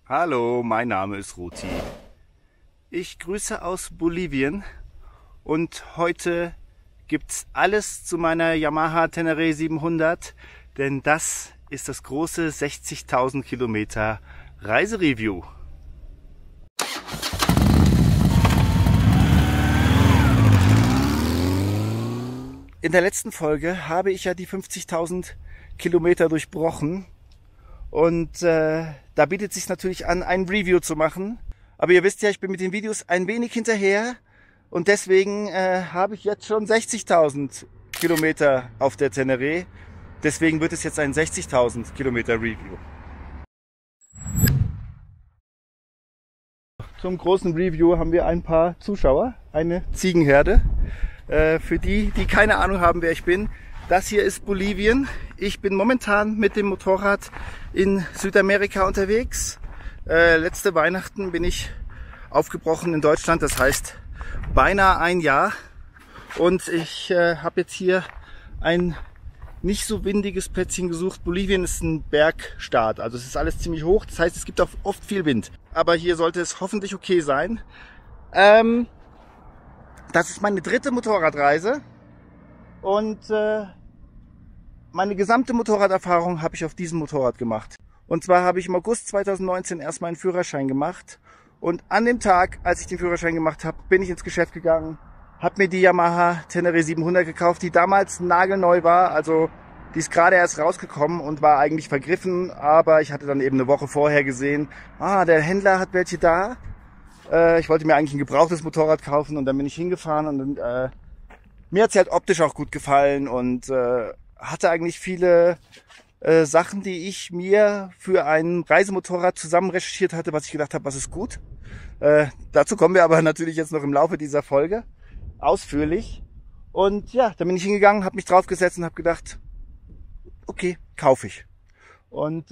Hallo, mein Name ist Ruti. Ich grüße aus Bolivien und heute gibt's alles zu meiner Yamaha Tenere 700, denn das ist das große 60.000 Kilometer Reisereview. In der letzten Folge habe ich ja die 50.000 Kilometer durchbrochen und da bietet es sich natürlich an, ein Review zu machen. Aber ihr wisst ja, ich bin mit den Videos ein wenig hinterher und deswegen habe ich jetzt schon 60.000 Kilometer auf der Tenere. Deswegen wird es jetzt ein 60.000 Kilometer Review. Zum großen Review haben wir ein paar Zuschauer, eine Ziegenherde. Für die, die keine Ahnung haben, wer ich bin, das hier ist Bolivien. Ich bin momentan mit dem Motorrad in Südamerika unterwegs. Letzte Weihnachten bin ich aufgebrochen in Deutschland, das heißt beinahe ein Jahr. Und ich habe jetzt hier ein nicht so windiges Plätzchen gesucht. Bolivien ist ein Bergstaat, also es ist alles ziemlich hoch, das heißt es gibt auch oft viel Wind. Aber hier sollte es hoffentlich okay sein. Das ist meine dritte Motorradreise und meine gesamte Motorraderfahrung habe ich auf diesem Motorrad gemacht. Und zwar habe ich im August 2019 erst meinen Führerschein gemacht und an dem Tag, als ich den Führerschein gemacht habe, bin ich ins Geschäft gegangen, habe mir die Yamaha Tenere 700 gekauft, die damals nagelneu war, also die ist gerade erst rausgekommen und war eigentlich vergriffen, aber ich hatte dann eben eine Woche vorher gesehen, der Händler hat welche da. Ich wollte mir eigentlich ein gebrauchtes Motorrad kaufen und dann bin ich hingefahren und mir hat sie halt optisch auch gut gefallen und hatte eigentlich viele Sachen, die ich mir für ein Reisemotorrad zusammen recherchiert hatte, was ich gedacht habe, was ist gut. Dazu kommen wir aber natürlich jetzt noch im Laufe dieser Folge ausführlich. Und ja, dann bin ich hingegangen, habe mich draufgesetzt und habe gedacht, okay, kaufe ich. Und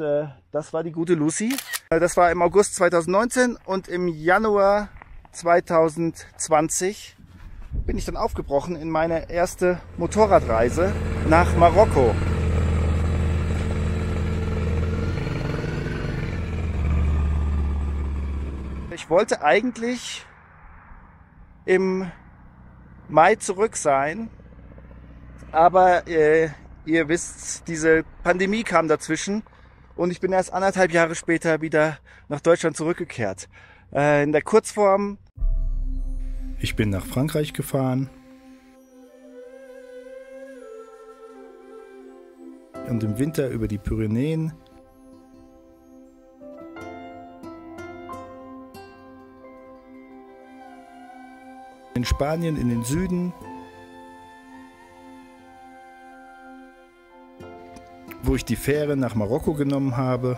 das war die gute Lucy. Das war im August 2019 und im Januar 2020 bin ich dann aufgebrochen in meine erste Motorradreise nach Marokko. Ich wollte eigentlich im Mai zurück sein, aber ihr wisst, diese Pandemie kam dazwischen und ich bin erst 1,5 Jahre später wieder nach Deutschland zurückgekehrt. In der Kurzform: Ich bin nach Frankreich gefahren und im Winter über die Pyrenäen. In Spanien in den Süden, wo ich die Fähre nach Marokko genommen habe.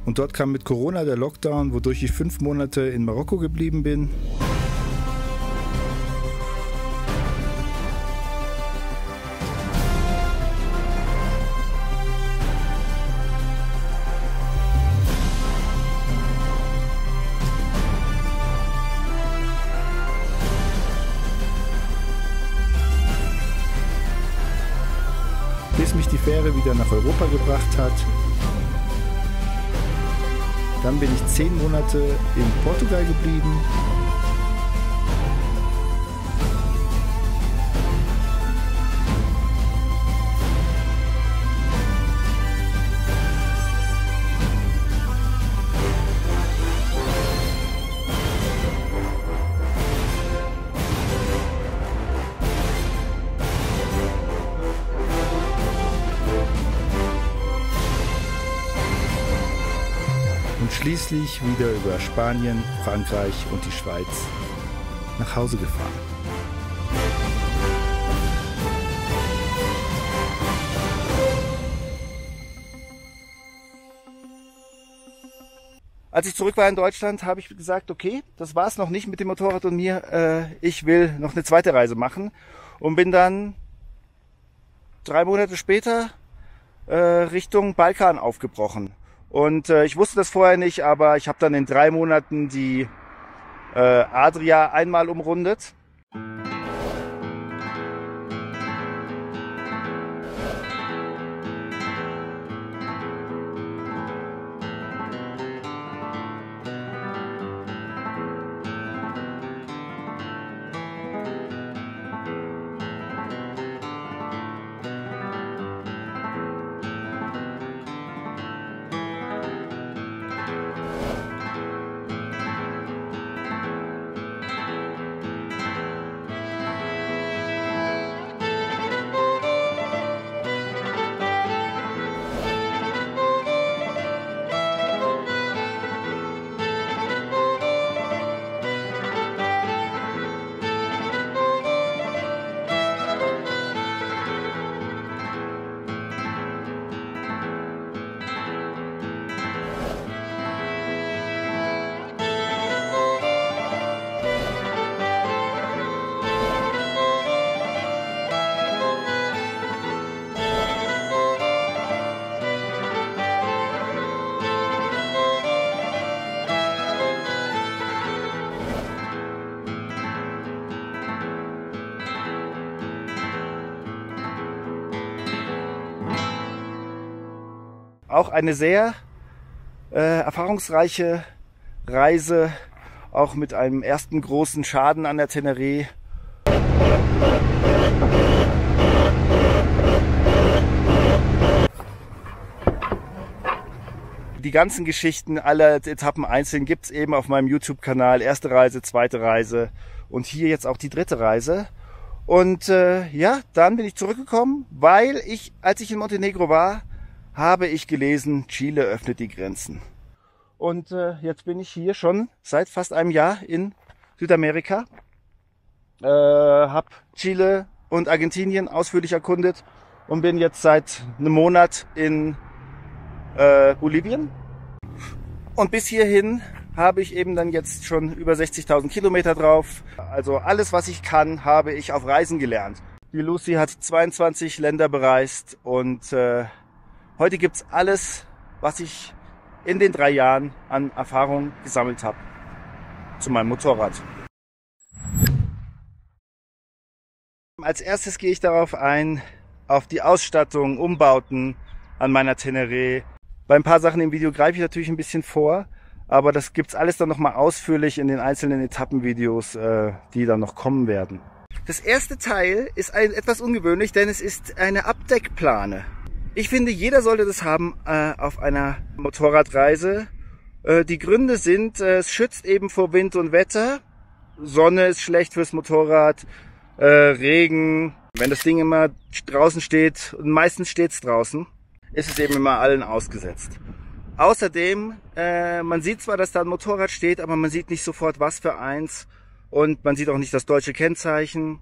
Und dort kam mit Corona der Lockdown, wodurch ich 5 Monate in Marokko geblieben bin. Bis mich die Fähre wieder nach Europa gebracht hat. Dann bin ich 10 Monate in Portugal geblieben. Und schließlich wieder über Spanien, Frankreich und die Schweiz nach Hause gefahren. Als ich zurück war in Deutschland, habe ich gesagt, okay, das war's noch nicht mit dem Motorrad und mir. Ich will noch eine zweite Reise machen und bin dann 3 Monate später Richtung Balkan aufgebrochen. Und ich wusste das vorher nicht, aber ich habe dann in 3 Monaten die Adria einmal umrundet. Auch eine sehr erfahrungsreiche Reise, auch mit einem ersten großen Schaden an der Teneré. Die ganzen Geschichten aller Etappen einzeln gibt's eben auf meinem YouTube-Kanal. Erste Reise, zweite Reise und hier jetzt auch die 3. Reise. Und ja, dann bin ich zurückgekommen, weil als ich in Montenegro war, habe ich gelesen, Chile öffnet die Grenzen. Und jetzt bin ich hier schon seit fast einem Jahr in Südamerika. Habe Chile und Argentinien ausführlich erkundet und bin jetzt seit einem Monat in Bolivien. Und bis hierhin habe ich eben dann jetzt schon über 60.000 Kilometer drauf. Also alles, was ich kann, habe ich auf Reisen gelernt. Die Lucy hat 22 Länder bereist und heute gibt's alles, was ich in den 3 Jahren an Erfahrung gesammelt habe zu meinem Motorrad. Als erstes gehe ich darauf ein, auf die Ausstattung, Umbauten an meiner Teneré. Bei ein paar Sachen im Video greife ich natürlich ein bisschen vor, aber das gibt's alles dann nochmal ausführlich in den einzelnen Etappenvideos, die dann noch kommen werden. Das erste Teil ist etwas ungewöhnlich, denn es ist eine Abdeckplane. Ich finde, jeder sollte das haben auf einer Motorradreise. Die Gründe sind, es schützt eben vor Wind und Wetter. Sonne ist schlecht fürs Motorrad, Regen. Wenn das Ding immer draußen steht, und meistens steht's draußen, ist es eben immer allen ausgesetzt. Außerdem, man sieht zwar, dass da ein Motorrad steht, aber man sieht nicht sofort, was für eins. Und man sieht auch nicht das deutsche Kennzeichen.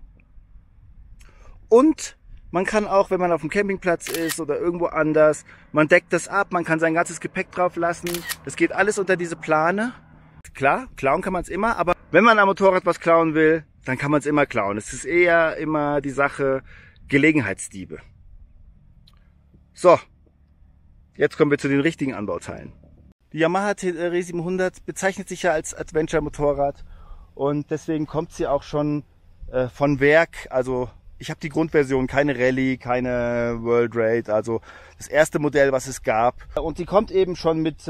Und man kann auch, wenn man auf dem Campingplatz ist oder irgendwo anders, man deckt das ab, man kann sein ganzes Gepäck drauf lassen. Das geht alles unter diese Plane. Klar, klauen kann man es immer, aber wenn man am Motorrad was klauen will, dann kann man es immer klauen. Es ist eher immer die Sache Gelegenheitsdiebe. So, jetzt kommen wir zu den richtigen Anbauteilen. Die Yamaha TR 700 bezeichnet sich ja als Adventure-Motorrad und deswegen kommt sie auch schon von Werk, also ich habe die Grundversion, keine Rallye, keine World Raid, also das erste Modell, was es gab. Und die kommt eben schon mit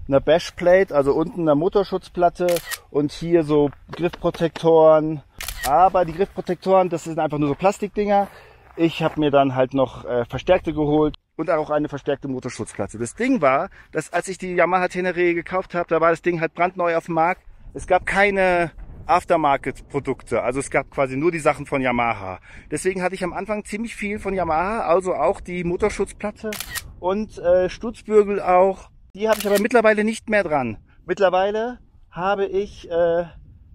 einer Bashplate, also unten einer Motorschutzplatte und hier so Griffprotektoren. Aber die Griffprotektoren, das sind einfach nur so Plastikdinger. Ich habe mir dann halt noch verstärkte geholt und auch eine verstärkte Motorschutzplatte. Das Ding war, dass als ich die Yamaha Tenere gekauft habe, da war das Ding halt brandneu auf dem Markt. Es gab keine Aftermarket-Produkte, also es gab quasi nur die Sachen von Yamaha. Deswegen hatte ich am Anfang ziemlich viel von Yamaha, also auch die Motorschutzplatte und Stutzbügel auch. Die habe ich aber mittlerweile nicht mehr dran. Mittlerweile habe ich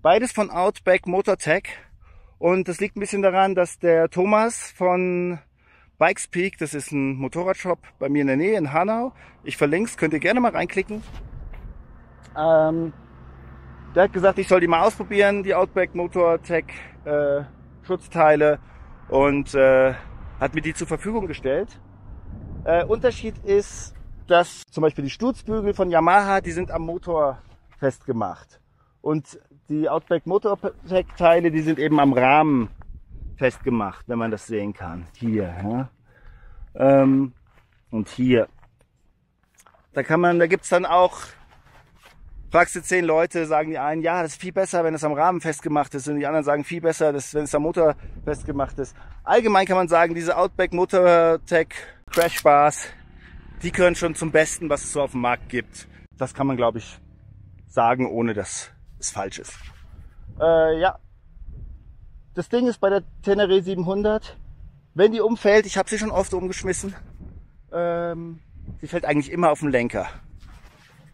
beides von Outback Motortech und das liegt ein bisschen daran, dass der Thomas von Bikespeak, das ist ein Motorradshop bei mir in der Nähe in Hanau, ich verlinke es, könnt ihr gerne mal reinklicken. Der hat gesagt, ich soll die mal ausprobieren, die Outback Motortech Schutzteile und hat mir die zur Verfügung gestellt. Unterschied ist, dass zum Beispiel die Stutzbügel von Yamaha, die sind am Motor festgemacht. Und die Outback Motortech Teile, die sind eben am Rahmen festgemacht, wenn man das sehen kann. Hier, ja. Und hier. Da gibt's dann auch, fragst du 10 Leute, sagen die einen, ja, das ist viel besser, wenn es am Rahmen festgemacht ist. Und die anderen sagen, viel besser, wenn es am Motor festgemacht ist. Allgemein kann man sagen, diese Outback Motortech Crash Bars, die gehören schon zum Besten, was es so auf dem Markt gibt. Das kann man, glaube ich, sagen, ohne dass es falsch ist. Ja. Das Ding ist bei der Tenere 700, wenn die umfällt, ich habe sie schon oft umgeschmissen, sie fällt eigentlich immer auf den Lenker.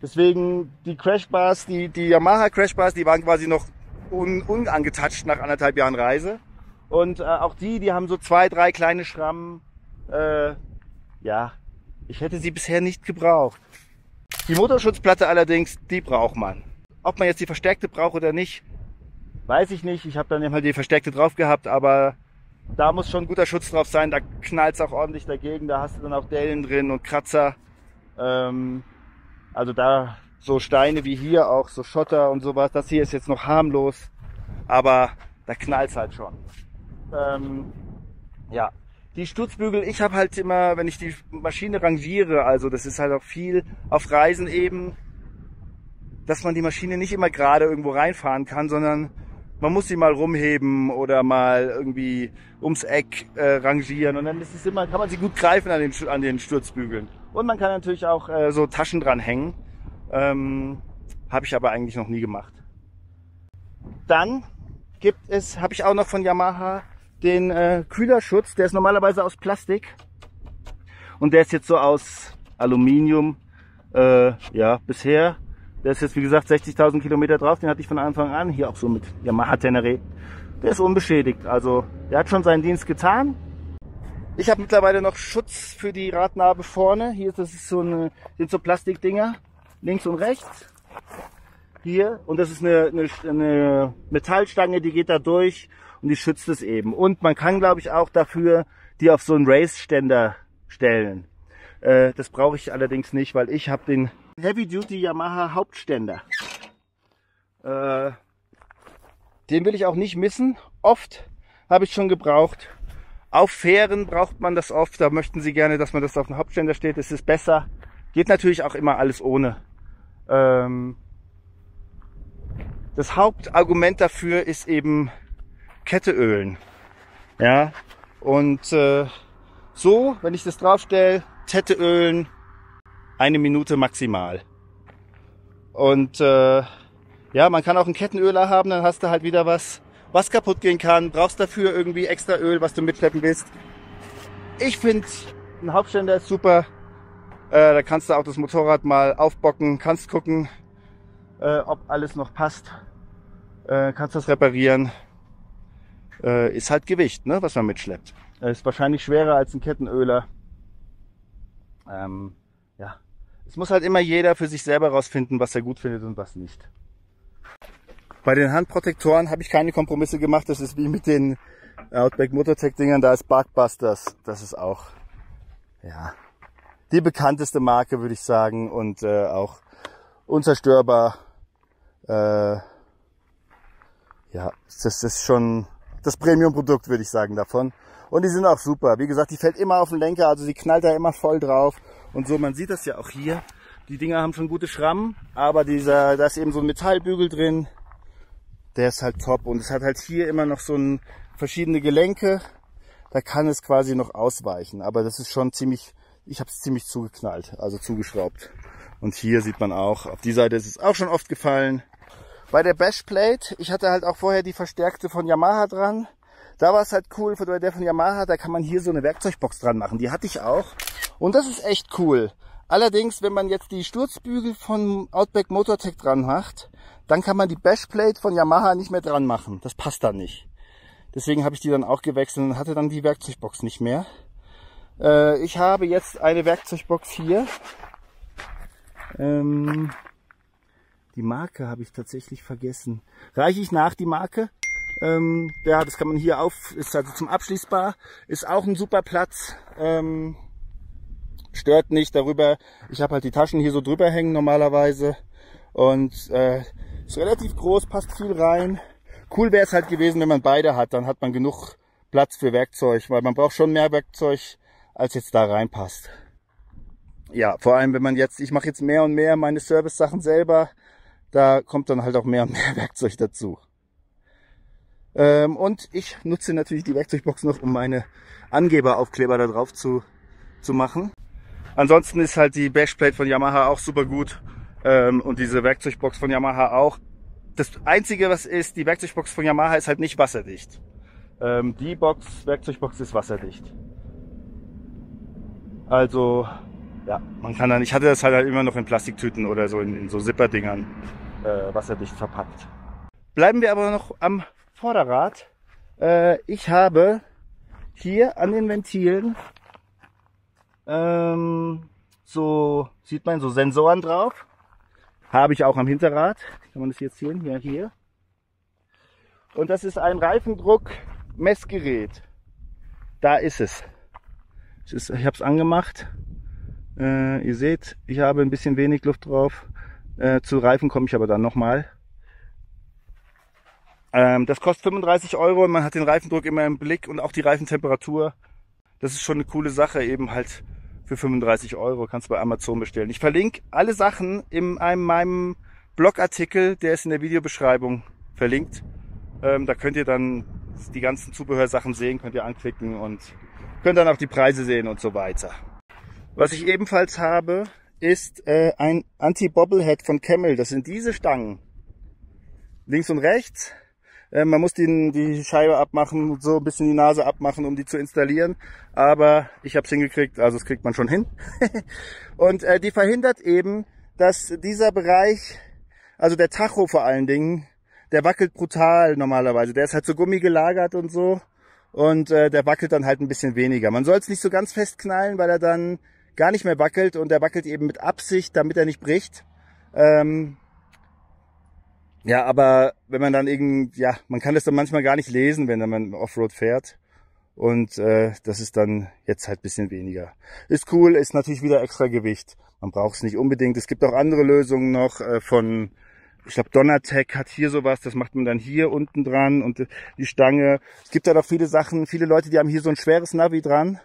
Deswegen die Crashbars, die Yamaha Crashbars, die waren quasi noch unangetatscht nach 1,5 Jahren Reise. Und auch die haben so 2, 3 kleine Schrammen. Ja, ich hätte sie bisher nicht gebraucht. Die Motorschutzplatte allerdings, die braucht man. Ob man jetzt die verstärkte braucht oder nicht, weiß ich nicht. Ich habe dann halt die verstärkte drauf gehabt, aber da muss schon guter Schutz drauf sein. Da knallt's auch ordentlich dagegen. Da hast du dann auch Dellen drin und Kratzer. Also da so Steine wie hier auch, so Schotter und sowas. Das hier ist jetzt noch harmlos, aber da knallt's halt schon. Ja, die Stutzbügel, ich habe halt immer, wenn ich die Maschine rangiere, also das ist halt auch viel auf Reisen eben, dass man die Maschine nicht immer gerade irgendwo reinfahren kann, sondern man muss sie mal rumheben oder mal irgendwie ums Eck rangieren und dann ist es immer, kann man sie gut greifen an den Stutzbügeln. Und man kann natürlich auch so Taschen dran hängen. Habe ich aber eigentlich noch nie gemacht. Dann habe ich auch noch von Yamaha den Kühlerschutz. Der ist normalerweise aus Plastik und der ist jetzt so aus Aluminium. Ja, bisher. Der ist jetzt wie gesagt 60.000 Kilometer drauf. Den hatte ich von Anfang an. Hier auch so mit Yamaha Tenere. Der ist unbeschädigt. Also der hat schon seinen Dienst getan. Ich habe mittlerweile noch Schutz für die Radnabe vorne. Hier sind so Plastikdinger, links und rechts. Hier, und das ist eine Metallstange, die geht da durch und die schützt es eben. Und man kann, glaube ich, auch dafür die auf so einen Race-Ständer stellen. Das brauche ich allerdings nicht, weil ich habe den Heavy Duty Yamaha Hauptständer. Den will ich auch nicht missen. Oft habe ich schon gebraucht. Auf Fähren braucht man das oft. Da möchten sie gerne, dass man das auf dem Hauptständer steht. Das ist besser. Geht natürlich auch immer alles ohne. Das Hauptargument dafür ist eben Kette ölen. Ja. Und so, wenn ich das draufstelle, Kette ölen, 1 Minute maximal. Und ja, man kann auch einen Kettenöler haben, dann hast du halt wieder was kaputt gehen kann. Brauchst dafür irgendwie extra Öl, was du mitschleppen willst. Ich finde, ein Hauptständer ist super. Da kannst du auch das Motorrad mal aufbocken, kannst gucken, ob alles noch passt. Kannst das reparieren. Ist halt Gewicht, ne, was man mitschleppt. Ist wahrscheinlich schwerer als ein Kettenöler. Ja. Es muss halt immer jeder für sich selber rausfinden, was er gut findet und was nicht. Bei den Handprotektoren habe ich keine Kompromisse gemacht. Das ist wie mit den Outback Motortech Dingern. Da ist Barkbusters. Das ist auch, ja, die bekannteste Marke, würde ich sagen. Und auch unzerstörbar. Ja, das ist schon das Premium-Produkt, würde ich sagen, davon. Und die sind auch super. Wie gesagt, die fällt immer auf den Lenker. Also sie knallt da immer voll drauf. Und so, man sieht das ja auch hier. Die Dinger haben schon gute Schrammen, aber da ist eben so ein Metallbügel drin. Der ist halt top und es hat halt hier immer noch so verschiedene Gelenke. Da kann es quasi noch ausweichen, aber das ist schon ziemlich, ich habe es ziemlich zugeknallt, also zugeschraubt. Und hier sieht man auch, auf die Seite ist es auch schon oft gefallen. Bei der Bashplate, ich hatte halt auch vorher die verstärkte von Yamaha dran. Da war es halt cool, bei der von Yamaha, da kann man hier so eine Werkzeugbox dran machen. Die hatte ich auch und das ist echt cool. Allerdings, wenn man jetzt die Sturzbügel von Outback Motortech dran macht, dann kann man die Bashplate von Yamaha nicht mehr dran machen. Das passt dann nicht. Deswegen habe ich die dann auch gewechselt und hatte dann die Werkzeugbox nicht mehr. Ich habe jetzt eine Werkzeugbox hier. Die Marke habe ich tatsächlich vergessen. Reiche ich nach, die Marke? Ja, das kann man hier ist also zum Abschließbar. Ist auch ein super Platz. Stört nicht darüber. Ich habe halt die Taschen hier so drüber hängen normalerweise. Und ist relativ groß, passt viel rein. Cool wäre es halt gewesen, wenn man beide hat. Dann hat man genug Platz für Werkzeug. Weil man braucht schon mehr Werkzeug, als jetzt da reinpasst. Ja, vor allem wenn man ich mache jetzt mehr und mehr meine Service-Sachen selber. Da kommt dann halt auch mehr und mehr Werkzeug dazu. Und ich nutze natürlich die Werkzeugbox noch, um meine Angeberaufkleber da drauf zu machen. Ansonsten ist halt die Bashplate von Yamaha auch super gut. Und diese Werkzeugbox von Yamaha auch. Das Einzige, was ist, die Werkzeugbox von Yamaha ist halt nicht wasserdicht. Die Werkzeugbox ist wasserdicht. Also, ja, man kann dann, ich hatte das halt immer noch in Plastiktüten oder so, in so Zipperdingern wasserdicht verpackt. Bleiben wir aber noch am Vorderrad. Ich habe hier an den Ventilen so, sieht man, so Sensoren drauf. Habe ich auch am Hinterrad. Kann man das jetzt sehen? Ja, hier. Und das ist ein Reifendruck-Messgerät. Da ist es. Ich habe es angemacht. Ihr seht, ich habe ein bisschen wenig Luft drauf. Zu Reifen komme ich aber dann nochmal. Das kostet 35 € und man hat den Reifendruck immer im Blick und auch die Reifentemperatur. Das ist schon eine coole Sache, eben halt für 35 €. Kannst du bei Amazon bestellen. Ich verlinke alle Sachen in meinem Blogartikel, der ist in der Videobeschreibung verlinkt. Da könnt ihr dann die ganzen Zubehörsachen sehen, könnt ihr anklicken und könnt dann auch die Preise sehen und so weiter. Was ich ebenfalls habe, ist ein Anti-Bobblehead von Camel. Das sind diese Stangen. Links und rechts. Man muss die Scheibe abmachen, so ein bisschen die Nase abmachen, um die zu installieren. Aber ich habe es hingekriegt, also das kriegt man schon hin. Und die verhindert eben, dass dieser Bereich, also der Tacho vor allen Dingen, der wackelt brutal normalerweise. Der ist halt so gummigelagert und so. Und der wackelt dann halt ein bisschen weniger. Man soll es nicht so ganz festknallen, weil er dann gar nicht mehr wackelt. Und der wackelt eben mit Absicht, damit er nicht bricht. Ja, aber wenn man dann man kann das dann manchmal gar nicht lesen, wenn man Offroad fährt. Und das ist dann jetzt halt ein bisschen weniger. Ist cool, ist natürlich wieder extra Gewicht. Man braucht es nicht unbedingt. Es gibt auch andere Lösungen noch von, ich glaube Donatec hat hier sowas, das macht man dann hier unten dran und die Stange. Es gibt halt auch viele Sachen, viele Leute, die haben hier so ein schweres Navi dran.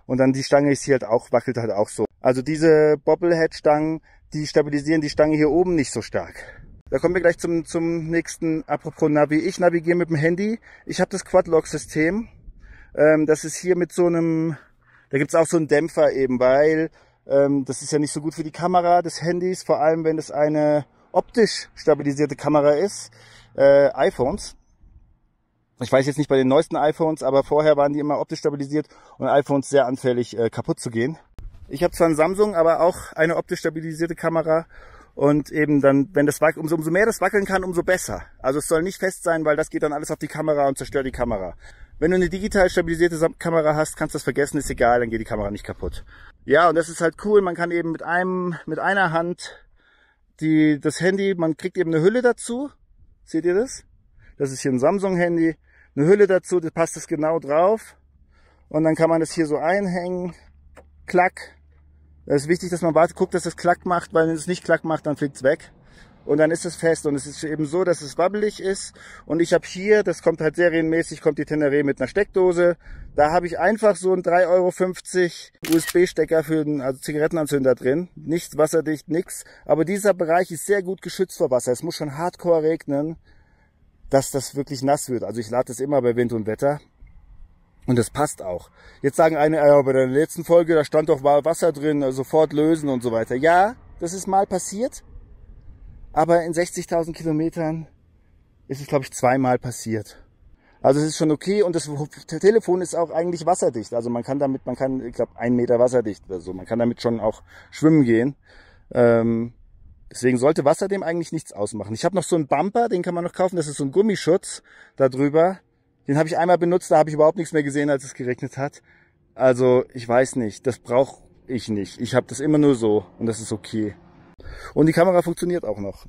Und dann die Stange ist hier halt auch, wackelt halt auch so. Also diese Bobblehead-Stangen, die stabilisieren die Stange hier oben nicht so stark. Da kommen wir gleich zum nächsten, apropos Navi. Ich navigiere mit dem Handy. Ich habe das Quadlock-System. Das ist hier mit so einem, da gibt's auch so einen Dämpfer eben, weil das ist ja nicht so gut für die Kamera des Handys, vor allem wenn es eine optisch stabilisierte Kamera ist. iPhones. Ich weiß jetzt nicht bei den neuesten iPhones, aber vorher waren die immer optisch stabilisiert und iPhones sehr anfällig kaputt zu gehen. Ich habe zwar ein Samsung, aber auch eine optisch stabilisierte Kamera. Und eben dann, wenn das umso mehr das wackeln kann, umso besser. Also es soll nicht fest sein, weil das geht dann alles auf die Kamera und zerstört die Kamera. Wenn du eine digital stabilisierte Kamera hast, kannst du das vergessen, ist egal, dann geht die Kamera nicht kaputt. Ja, und das ist halt cool, man kann eben mit einer Hand das Handy, man kriegt eben eine Hülle dazu. Seht ihr das? Das ist hier ein Samsung-Handy. Eine Hülle dazu, da passt das genau drauf. Und dann kann man das hier so einhängen. Klack. Es ist wichtig, dass man guckt, dass das Klack macht, weil wenn es nicht Klack macht, dann fliegt es weg. und dann ist es fest. Und es ist eben so, dass es wabbelig ist. Und ich habe hier, das kommt halt serienmäßig, kommt die Tenere mit einer Steckdose. Da habe ich einfach so einen 3,50 € USB-Stecker für den Zigarettenanzünder drin. Nicht wasserdicht, nix. Aber dieser Bereich ist sehr gut geschützt vor Wasser. Es muss schon hardcore regnen, dass das wirklich nass wird. Also ich lade das immer bei Wind und Wetter. Und das passt auch. Jetzt sagen eine, bei der letzten Folge, da stand doch Wasser drin, sofort lösen und so weiter. Ja, das ist mal passiert. Aber in 60.000 Kilometern ist es, glaube ich, 2-mal passiert. Also es ist schon okay und das Telefon ist auch eigentlich wasserdicht. Also man kann, ich glaube, 1 Meter wasserdicht oder so. Man kann damit schon auch schwimmen gehen. Deswegen sollte Wasser dem eigentlich nichts ausmachen. Ich habe noch so einen Bumper, den kann man noch kaufen. Das ist so ein Gummischutz da drüber. Den habe ich einmal benutzt, da habe ich überhaupt nichts mehr gesehen, als es geregnet hat. Also ich weiß nicht, das brauche ich nicht. Ich habe das immer nur so und das ist okay. Und die Kamera funktioniert auch noch.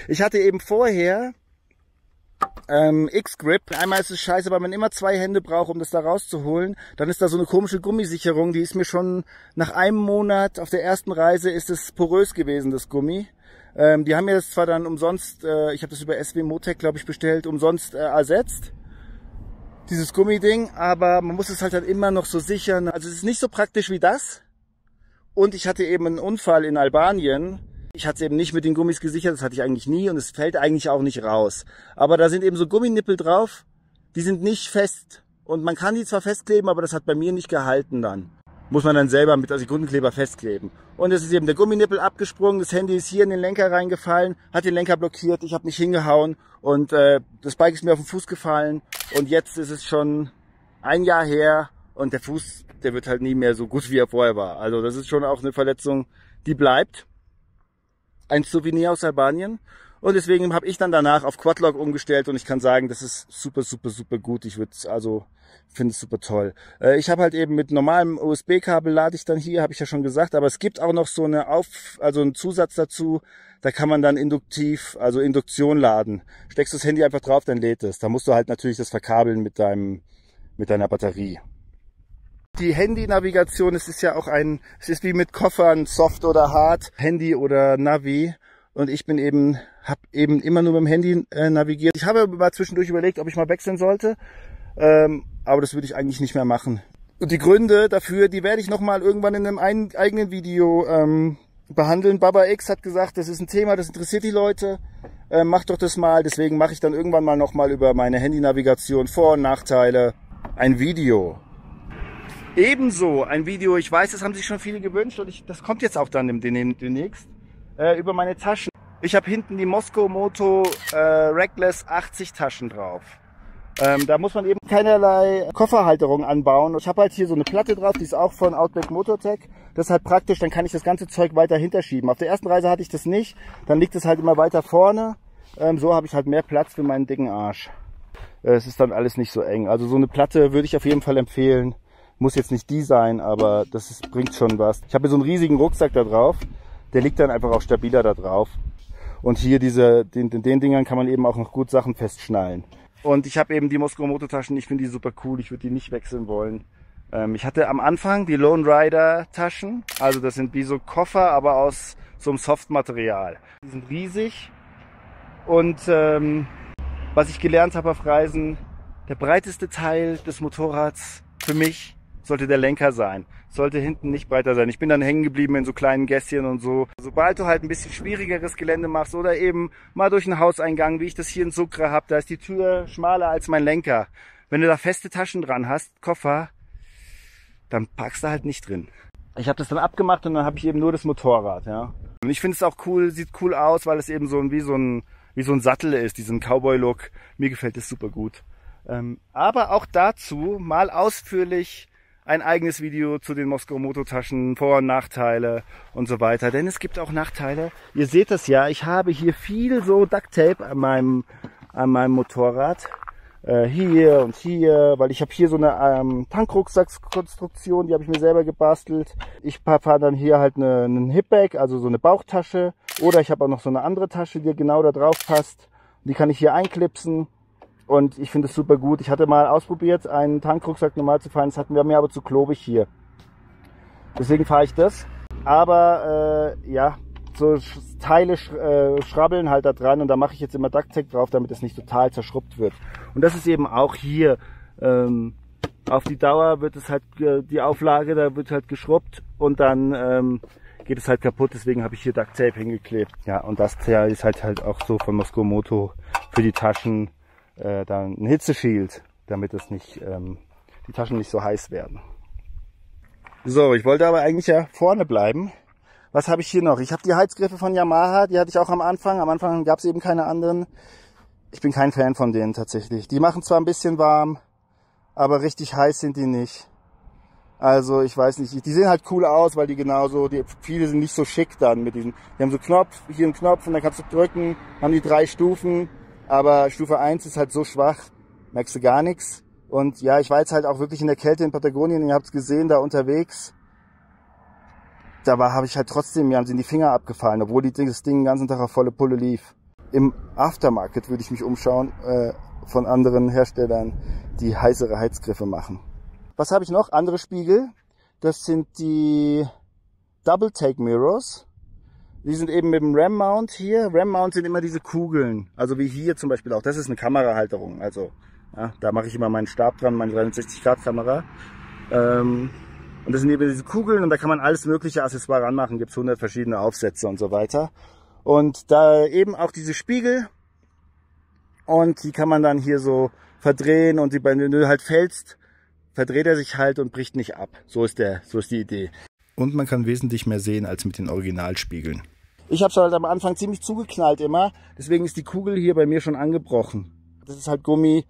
Ich hatte eben vorher X-Grip. Einmal ist es scheiße, weil man immer 2 Hände braucht, um das da rauszuholen. Dann ist da so eine komische Gummisicherung, die ist mir schon nach einem Monat auf der ersten Reise ist es porös gewesen, das Gummi. Die haben mir das zwar dann umsonst, ich habe das über SW Motec, glaube ich, bestellt, umsonst ersetzt. Dieses Gummiding, aber man muss es halt immer noch so sichern. Also es ist nicht so praktisch wie das. Und ich hatte eben einen Unfall in Albanien. Ich hatte es eben nicht mit den Gummis gesichert, das hatte ich eigentlich nie und es fällt eigentlich auch nicht raus. Aber da sind eben so Gumminippel drauf, die sind nicht fest. Und man kann die zwar festkleben, aber das hat bei mir nicht gehalten dann. Muss man dann selber mit Sekundenkleber festkleben. Und es ist eben der Gumminippel abgesprungen, das Handy ist hier in den Lenker reingefallen, hat den Lenker blockiert, ich habe mich hingehauen und das Bike ist mir auf den Fuß gefallen. Und jetzt ist es schon 1 Jahr her und der Fuß, der wird halt nie mehr so gut, wie er vorher war. Also das ist schon auch eine Verletzung, die bleibt. Ein Souvenir aus Albanien. Und deswegen habe ich dann danach auf Quadlock umgestellt und ich kann sagen, das ist super, super, super gut. Ich finde es super toll. Ich habe halt eben mit normalem USB-Kabel lade ich dann hier, habe ich ja schon gesagt, aber es gibt auch noch so einen Zusatz dazu, da kann man dann Induktion laden. Steckst das Handy einfach drauf, dann lädt es. Da musst du halt natürlich das verkabeln mit deiner Batterie. Die Handy-Navigation, es ist ja auch es ist wie mit Koffern, Soft oder Hard, Handy oder Navi. Und ich habe eben immer nur mit dem Handy navigiert. Ich habe mal zwischendurch überlegt, ob ich mal wechseln sollte. Aber das würde ich eigentlich nicht mehr machen. Und die Gründe dafür, die werde ich nochmal irgendwann in einem eigenen Video behandeln. Baba X hat gesagt, das ist ein Thema, das interessiert die Leute. Mach doch das mal. Deswegen mache ich dann irgendwann mal nochmal über meine Handy-Navigation, Vor- und Nachteile, ein Video. Ebenso ein Video, ich weiß, das haben sich schon viele gewünscht und das kommt jetzt auch dann demnächst, über meine Taschen. Ich habe hinten die Mosko Moto Reckless 80 Taschen drauf. Da muss man eben keinerlei Kofferhalterung anbauen. Ich habe halt hier so eine Platte drauf, die ist auch von Outback Motortech. Das ist halt praktisch, dann kann ich das ganze Zeug weiter hinterschieben. Auf der ersten Reise hatte ich das nicht, dann liegt es halt immer weiter vorne. So habe ich halt mehr Platz für meinen dicken Arsch. Es ist dann alles nicht so eng. Also so eine Platte würde ich auf jeden Fall empfehlen. Muss jetzt nicht die sein, aber bringt schon was. Ich habe hier so einen riesigen Rucksack da drauf. Der liegt dann einfach auch stabiler da drauf. Und hier den Dingern kann man eben auch noch gut Sachen festschnallen. Und ich habe eben die Mosko Moto Taschen, ich finde die super cool, ich würde die nicht wechseln wollen. Ich hatte am Anfang die Lone Rider Taschen, also das sind wie so Koffer, aber aus so einem Softmaterial. Die sind riesig und was ich gelernt habe auf Reisen, der breiteste Teil des Motorrads für mich sollte der Lenker sein. Sollte hinten nicht breiter sein. Ich bin dann hängen geblieben in so kleinen Gässchen und so. Sobald du halt ein bisschen schwierigeres Gelände machst oder eben mal durch einen Hauseingang, wie ich das hier in Sucre habe, da ist die Tür schmaler als mein Lenker. Wenn du da feste Taschen dran hast, Koffer, dann packst du halt nicht drin. Ich habe das dann abgemacht und dann habe ich eben nur das Motorrad. Ja. Und ich finde es auch cool, sieht cool aus, weil es eben wie so ein Sattel ist, diesen Cowboy-Look. Mir gefällt das super gut. Aber auch dazu mal ausführlich ein eigenes Video zu den Mosko Moto Taschen, Vor- und Nachteile und so weiter. Denn es gibt auch Nachteile. Ihr seht das ja, ich habe hier viel so Ducktape an meinem Motorrad. Hier und hier, weil ich habe hier so eine Tankrucksackskonstruktion, die habe ich mir selber gebastelt. Ich fahre dann hier halt einen Hipbag, also so eine Bauchtasche. Oder ich habe auch noch so eine andere Tasche, die genau da drauf passt. Die kann ich hier einklipsen. Und ich finde es super gut. Ich hatte mal ausprobiert, einen Tankrucksack normal zu fahren. Das hatten wir mir aber zu klobig hier. Deswegen fahre ich das. Aber ja, so Teile schrabbeln halt da dran und da mache ich jetzt immer Duct-Tape drauf, damit es nicht total zerschrubbt wird. Und das ist eben auch hier, auf die Dauer wird es halt, die Auflage, da wird halt geschrubbt und dann geht es halt kaputt, deswegen habe ich hier Duct-Tape hingeklebt. Ja, und das ist halt auch so von Mosko-Moto für die Taschen dann ein Hitzeschild, damit es nicht, die Taschen nicht so heiß werden. So, ich wollte aber eigentlich ja vorne bleiben. Was habe ich hier noch? Ich habe die Heizgriffe von Yamaha, die hatte ich auch am Anfang. Am Anfang gab es eben keine anderen. Ich bin kein Fan von denen tatsächlich. Die machen zwar ein bisschen warm, aber richtig heiß sind die nicht. Also ich weiß nicht, die sehen halt cool aus, weil die genauso, viele sind nicht so schick dann mit diesen, die haben so Knopf, hier einen Knopf und dann kannst du drücken, haben die 3 Stufen, aber Stufe 1 ist halt so schwach, merkst du gar nichts. Und ja, ich war jetzt halt auch wirklich in der Kälte in Patagonien, ihr habt es gesehen, da unterwegs. Da habe ich halt trotzdem, mir haben sie in die Finger abgefallen, obwohl das Ding den ganzen Tag auf volle Pulle lief. Im Aftermarket würde ich mich umschauen von anderen Herstellern, die heißere Heizgriffe machen. Was habe ich noch? Andere Spiegel. Das sind die Double Take Mirrors. Die sind eben mit dem Ram Mount hier. Ram Mount sind immer diese Kugeln. Also wie hier zum Beispiel auch. Das ist eine Kamerahalterung. Also ja, da mache ich immer meinen Stab dran, meine 360-Grad-Kamera. Und das sind eben diese Kugeln und da kann man alles mögliche Accessoire ranmachen. Gibt es 100 verschiedene Aufsätze und so weiter. Und da eben auch diese Spiegel. Und die kann man dann hier so verdrehen und wenn du halt fällst, verdreht er sich halt und bricht nicht ab. So ist die Idee. Und man kann wesentlich mehr sehen als mit den Originalspiegeln. Ich habe es halt am Anfang ziemlich zugeknallt immer. Deswegen ist die Kugel hier bei mir schon angebrochen. Das ist halt Gummi.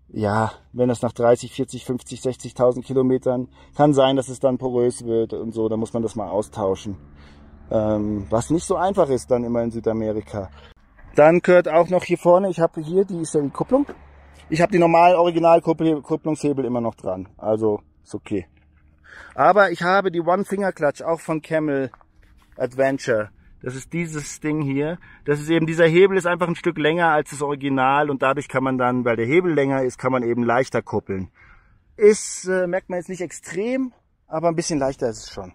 Ja, wenn das nach 30, 40, 50, 60.000 Kilometern, kann sein, dass es dann porös wird und so. Da muss man das mal austauschen. Was nicht so einfach ist dann immer in Südamerika. Dann gehört auch noch hier vorne, ich habe hier, die ist ja die Kupplung. Ich habe die normalen Original-Kupplungshebel immer noch dran. Also ist okay. Aber ich habe die One-Finger-Clutch auch von Camel Adventure. Das ist dieses Ding hier. Das ist eben, dieser Hebel ist einfach ein Stück länger als das Original und dadurch kann man dann, weil der Hebel länger ist, kann man eben leichter kuppeln. Merkt man jetzt nicht extrem, aber ein bisschen leichter ist es schon.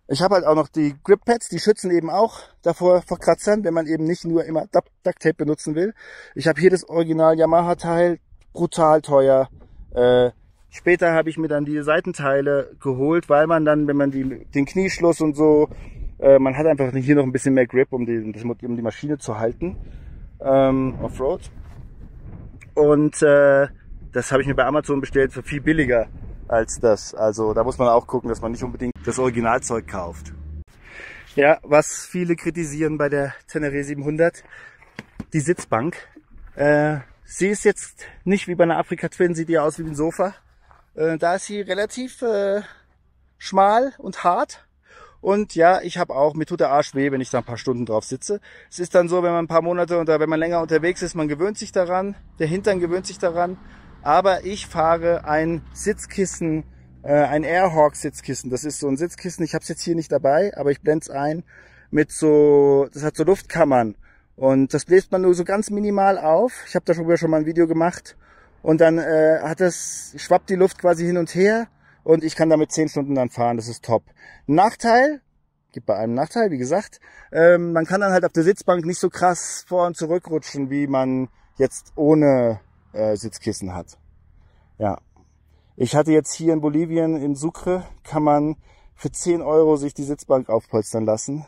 Ich habe halt auch noch die Grip Pads, die schützen eben auch davor vor Kratzern, wenn man eben nicht nur immer Duct Tape benutzen will. Ich habe hier das Original Yamaha Teil, brutal teuer. Später habe ich mir dann die Seitenteile geholt, weil man dann, wenn man den Knieschluss und so, man hat einfach hier noch ein bisschen mehr Grip, um die Maschine zu halten, Offroad. Und das habe ich mir bei Amazon bestellt für viel billiger als das. Also da muss man auch gucken, dass man nicht unbedingt das Originalzeug kauft. Ja, was viele kritisieren bei der Tenere 700, die Sitzbank. Sie ist jetzt nicht wie bei einer Afrika Twin, sieht die aus wie ein Sofa. Da ist sie relativ schmal und hart. Und ja, ich habe auch, mir tut der Arsch weh, wenn ich da ein paar Stunden drauf sitze. Es ist dann so, wenn man ein paar Monate oder wenn man länger unterwegs ist, man gewöhnt sich daran, der Hintern gewöhnt sich daran. Aber ich fahre ein Sitzkissen, ein Airhawk Sitzkissen. Das ist so ein Sitzkissen, ich habe es jetzt hier nicht dabei, aber ich blende es ein, mit so, das hat so Luftkammern. Und das bläst man nur so ganz minimal auf. Ich habe da schon mal ein Video gemacht. Und dann schwappt die Luft quasi hin und her. Und ich kann damit 10 Stunden dann fahren, das ist top. Nachteil, gibt bei einem Nachteil, wie gesagt, man kann dann halt auf der Sitzbank nicht so krass vor- und zurückrutschen, wie man jetzt ohne Sitzkissen hat. Ja, ich hatte jetzt hier in Bolivien, in Sucre, kann man für 10 € sich die Sitzbank aufpolstern lassen.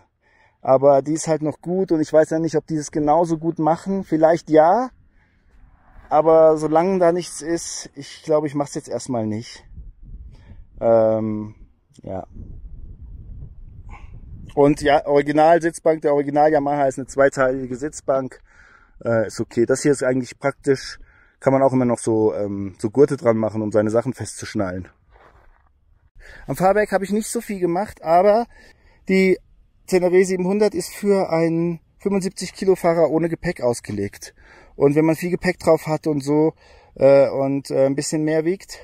Aber die ist halt noch gut und ich weiß ja nicht, ob die das genauso gut machen. Vielleicht ja, aber solange da nichts ist, ich glaube, ich mache es jetzt erstmal nicht. Ja. Und ja, Original-Sitzbank, der Original Yamaha ist eine zweiteilige Sitzbank. Ist okay. Das hier ist eigentlich praktisch. Kann man auch immer noch so Gurte dran machen, um seine Sachen festzuschnallen. Am Fahrwerk habe ich nicht so viel gemacht, aber die Tenere 700 ist für einen 75 Kilo Fahrer ohne Gepäck ausgelegt. Und wenn man viel Gepäck drauf hat und so und ein bisschen mehr wiegt,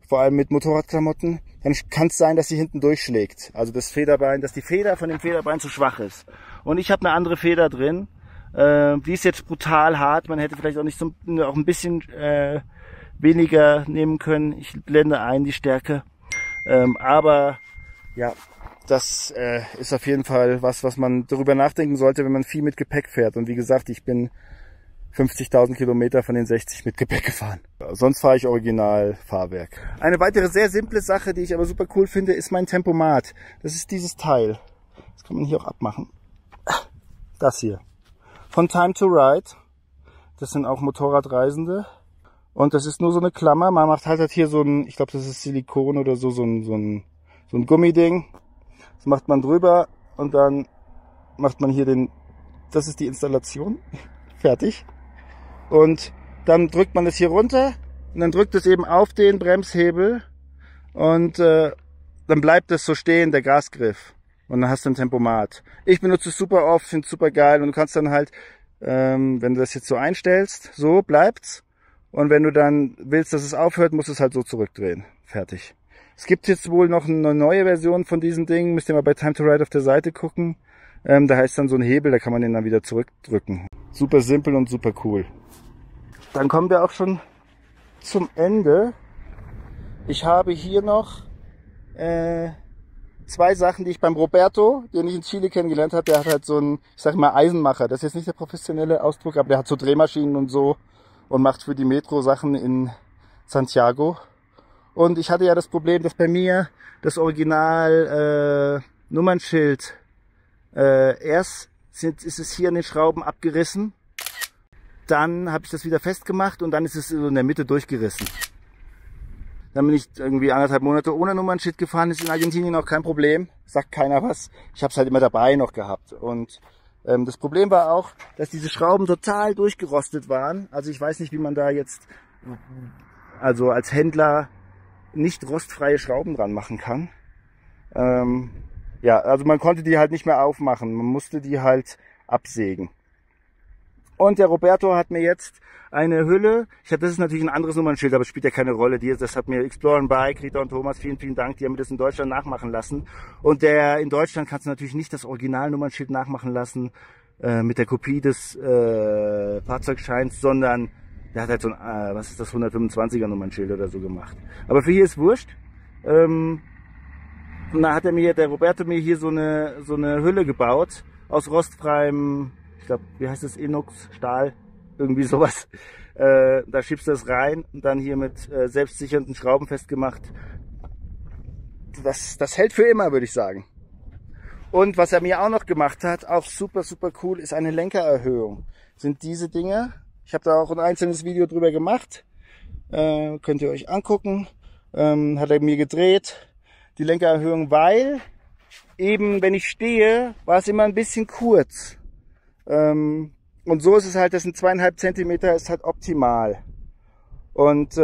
vor allem mit Motorradklamotten, dann kann es sein, dass sie hinten durchschlägt. Also das Federbein, dass die Feder von dem Federbein zu schwach ist. Und ich habe eine andere Feder drin. Die ist jetzt brutal hart. Man hätte vielleicht auch nicht auch ein bisschen weniger nehmen können. Ich blende ein die Stärke. Aber ja, das ist auf jeden Fall was man darüber nachdenken sollte, wenn man viel mit Gepäck fährt. Und wie gesagt, ich bin 50.000 Kilometer von den 60 mit Gepäck gefahren. Sonst fahre ich original Fahrwerk. Eine weitere sehr simple Sache, die ich aber super cool finde, ist mein Tempomat. Das ist dieses Teil. Das kann man hier auch abmachen. Das hier. Von Time to Ride. Das sind auch Motorradreisende. Und das ist nur so eine Klammer. Man macht halt hier so ein, ich glaube das ist Silikon oder so ein Gummiding. Das macht man drüber und dann macht man hier das ist die Installation. Fertig. Und dann drückt man das hier runter und dann drückt es eben auf den Bremshebel und dann bleibt es so stehen, der Gasgriff. Und dann hast du ein Tempomat. Ich benutze es super oft, finde es super geil und du kannst dann halt, wenn du das jetzt so einstellst, so bleibt's. Und wenn du dann willst, dass es aufhört, musst du es halt so zurückdrehen. Fertig. Es gibt jetzt wohl noch eine neue Version von diesem Ding. Müsst ihr mal bei Time to Ride auf der Seite gucken. Da heißt dann so ein Hebel, da kann man den dann wieder zurückdrücken. Super simpel und super cool. Dann kommen wir auch schon zum Ende. Ich habe hier noch zwei Sachen, die ich beim Roberto, den ich in Chile kennengelernt habe. Der hat halt so einen, ich sag mal, Eisenmacher. Das ist jetzt nicht der professionelle Ausdruck, aber der hat so Drehmaschinen und so und macht für die Metro Sachen in Santiago. Und ich hatte ja das Problem, dass bei mir das Original Nummernschild erst ist es hier an den Schrauben abgerissen. Dann habe ich das wieder festgemacht und dann ist es so in der Mitte durchgerissen. Dann bin ich irgendwie 1,5 Monate ohne Nummernschild gefahren, ist in Argentinien auch kein Problem, sagt keiner was. Ich habe es halt immer dabei noch gehabt. Und das Problem war auch, dass diese Schrauben total durchgerostet waren. Also ich weiß nicht, wie man da jetzt also als Händler nicht rostfreie Schrauben dran machen kann. Ja, also man konnte die halt nicht mehr aufmachen, man musste die halt absägen. Und der Roberto hat mir jetzt eine Hülle, das ist natürlich ein anderes Nummernschild, aber es spielt ja keine Rolle. Das hat mir Explore Bike, Rita und Thomas, vielen, vielen Dank, die haben mir das in Deutschland nachmachen lassen. Und in Deutschland kannst du natürlich nicht das Original-Nummernschild nachmachen lassen mit der Kopie des Fahrzeugscheins, sondern der hat halt so ein, 125er Nummernschild oder so gemacht. Aber für hier ist wurscht. Und da hat der Roberto mir hier so eine Hülle gebaut aus rostfreiem, ich glaube, wie heißt das, Inox, Stahl, irgendwie sowas. Da schiebst du das rein und dann hier mit selbstsichernden Schrauben festgemacht. Das hält für immer, würde ich sagen. Und was er mir auch noch gemacht hat, auch super, super cool, ist eine Lenkererhöhung. Sind diese Dinge. Ich habe da auch ein einzelnes Video drüber gemacht. Könnt ihr euch angucken. Hat er mir gedreht. Die Lenkererhöhung, weil eben, wenn ich stehe, war es immer ein bisschen kurz. Und so ist es halt, das sind 2,5 Zentimeter, ist halt optimal. Und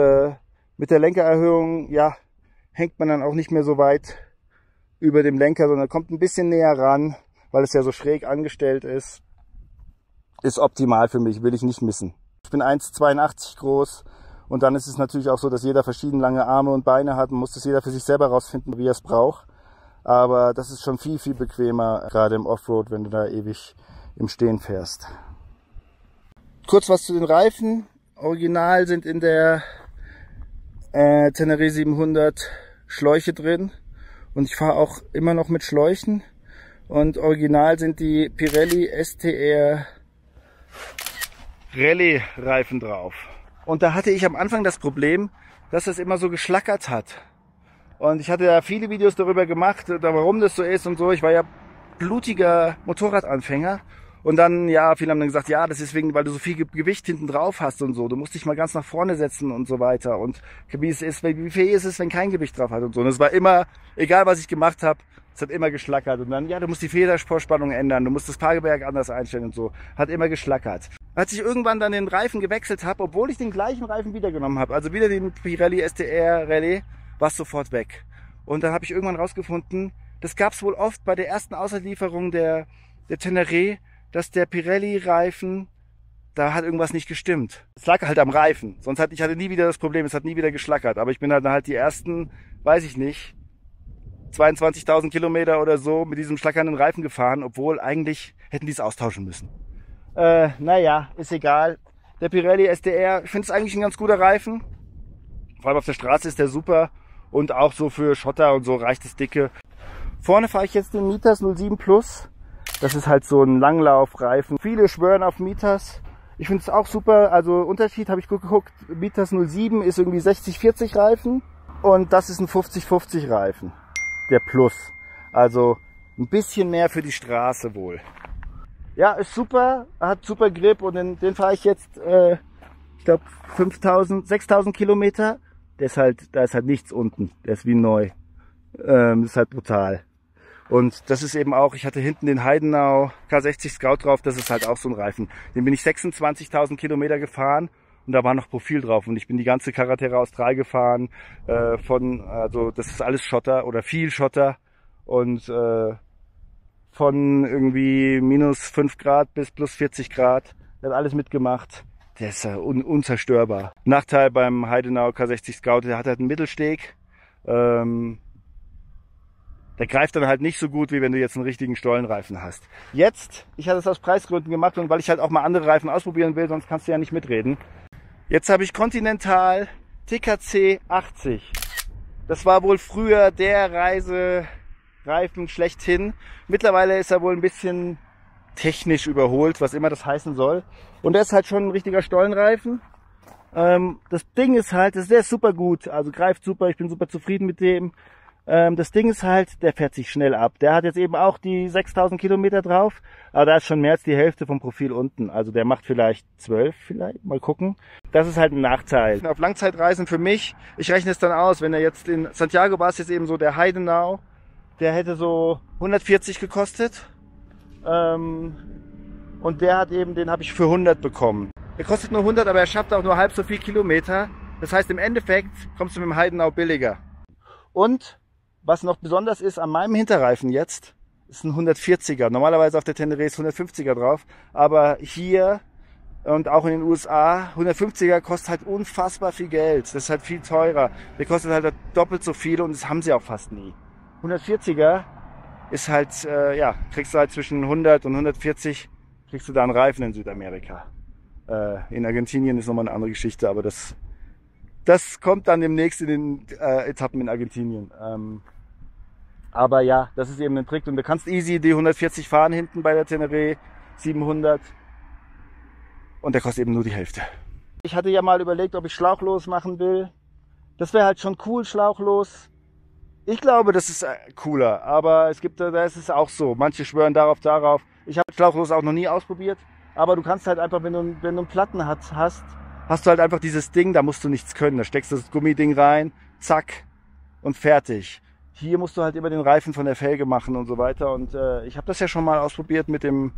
mit der Lenkererhöhung, ja, hängt man dann auch nicht mehr so weit über dem Lenker, sondern kommt ein bisschen näher ran, weil es ja so schräg angestellt ist. Ist optimal für mich, will ich nicht missen. Ich bin 1,82 groß und dann ist es natürlich auch so, dass jeder verschieden lange Arme und Beine hat. Man muss das jeder für sich selber rausfinden, wie er es braucht. Aber das ist schon viel, viel bequemer, gerade im Offroad, wenn du da ewig im Stehen fährst. Kurz was zu den Reifen. Original sind in der Tenere 700 Schläuche drin und ich fahre auch immer noch mit Schläuchen. Und original sind die Pirelli STR Rallye Reifen drauf. Und da hatte ich am Anfang das Problem, dass es immer so geschlackert hat. Und ich hatte ja viele Videos darüber gemacht, warum das so ist und so. Ich war ja blutiger Motorradanfänger. Und dann, ja, viele haben dann gesagt, ja, das ist wegen, weil du so viel Gewicht hinten drauf hast und so. Du musst dich mal ganz nach vorne setzen und so weiter. Und wie viel ist es, wenn kein Gewicht drauf hat und so. Und es war immer, egal was ich gemacht habe, es hat immer geschlackert. Und dann, ja, du musst die Federvorspannung ändern, du musst das Fahrwerk anders einstellen und so. Hat immer geschlackert. Als ich irgendwann dann den Reifen gewechselt habe, obwohl ich den gleichen Reifen wieder genommen habe, also wieder den Pirelli STR Rallye, war es sofort weg. Und dann habe ich irgendwann rausgefunden, das gab es wohl oft bei der ersten Auslieferung der Tenere, dass der Pirelli-Reifen, da hat irgendwas nicht gestimmt. Es lag halt am Reifen. Sonst ich hatte nie wieder das Problem, es hat nie wieder geschlackert. Aber ich bin halt die ersten, weiß ich nicht, 22.000 Kilometer oder so mit diesem schlackernden Reifen gefahren, obwohl eigentlich hätten die es austauschen müssen. Naja, ist egal. Der Pirelli STR, ich finde es eigentlich ein ganz guter Reifen. Vor allem auf der Straße ist der super und auch so für Schotter und so reicht es dicke. Vorne fahre ich jetzt den Mitas 07 Plus. Das ist halt so ein Langlaufreifen. Viele schwören auf Mitas. Ich finde es auch super. Also Unterschied habe ich gut geguckt. Mitas 07 ist irgendwie 60-40 Reifen und das ist ein 50-50 Reifen. Der Plus. Also ein bisschen mehr für die Straße wohl. Ja, ist super. Hat super Grip und den fahre ich jetzt, ich glaube 6.000 Kilometer. Da ist halt nichts unten. Der ist wie neu. Das ist halt brutal. Und das ist eben auch, ich hatte hinten den Heidenau K60 Scout drauf, das ist halt auch so ein Reifen. Den bin ich 26.000 Kilometer gefahren und da war noch Profil drauf. Und ich bin die ganze Carretera Austral gefahren, also das ist alles Schotter oder viel Schotter. Und von irgendwie minus 5 Grad bis plus 40 Grad, der hat alles mitgemacht. Der ist unzerstörbar. Nachteil beim Heidenau K60 Scout, der hat halt einen Mittelsteg. Der greift dann halt nicht so gut, wie wenn du jetzt einen richtigen Stollenreifen hast. Jetzt, ich hatte es aus Preisgründen gemacht und weil ich halt auch mal andere Reifen ausprobieren will, sonst kannst du ja nicht mitreden. Jetzt habe ich Continental TKC 80. Das war wohl früher der Reisereifen schlechthin. Mittlerweile ist er wohl ein bisschen technisch überholt, was immer das heißen soll. Und der ist halt schon ein richtiger Stollenreifen. Das Ding ist halt, der ist super gut, also greift super, ich bin super zufrieden mit dem. Das Ding ist halt, der fährt sich schnell ab. Der hat jetzt eben auch die 6.000 Kilometer drauf, aber da ist schon mehr als die Hälfte vom Profil unten. Also der macht vielleicht 12, mal gucken. Das ist halt ein Nachteil. Auf Langzeitreisen für mich, ich rechne es dann aus, wenn er jetzt in Santiago war es jetzt eben so, der Heidenau, der hätte so 140 gekostet. Und der hat eben, den habe ich für 100 bekommen. Der kostet nur 100, aber er schafft auch nur halb so viel Kilometer. Das heißt, im Endeffekt kommst du mit dem Heidenau billiger. Und was noch besonders ist an meinem Hinterreifen jetzt, ist ein 140er. Normalerweise auf der Tenere ist 150er drauf. Aber hier und auch in den USA, 150er kostet halt unfassbar viel Geld. Das ist halt viel teurer. Der kostet halt doppelt so viel und das haben sie auch fast nie. 140er ist halt, kriegst du halt zwischen 100 und 140, kriegst du da einen Reifen in Südamerika. In Argentinien ist nochmal eine andere Geschichte, aber das kommt dann demnächst in den Etappen in Argentinien. Aber ja, das ist eben ein Trick und du kannst easy die 140 fahren hinten bei der Tenere 700 und der kostet eben nur die Hälfte. Ich hatte ja mal überlegt, ob ich schlauchlos machen will. Das wäre halt schon cool, schlauchlos. Ich glaube, das ist cooler, aber da ist es auch so. Manche schwören darauf. Ich habe schlauchlos auch noch nie ausprobiert, aber du kannst halt einfach, wenn du einen Platten hast du halt einfach dieses Ding, da musst du nichts können. Da steckst du das Gummiding rein, zack und fertig. Hier musst du halt immer den Reifen von der Felge machen und so weiter. Und ich habe das ja schon mal ausprobiert mit dem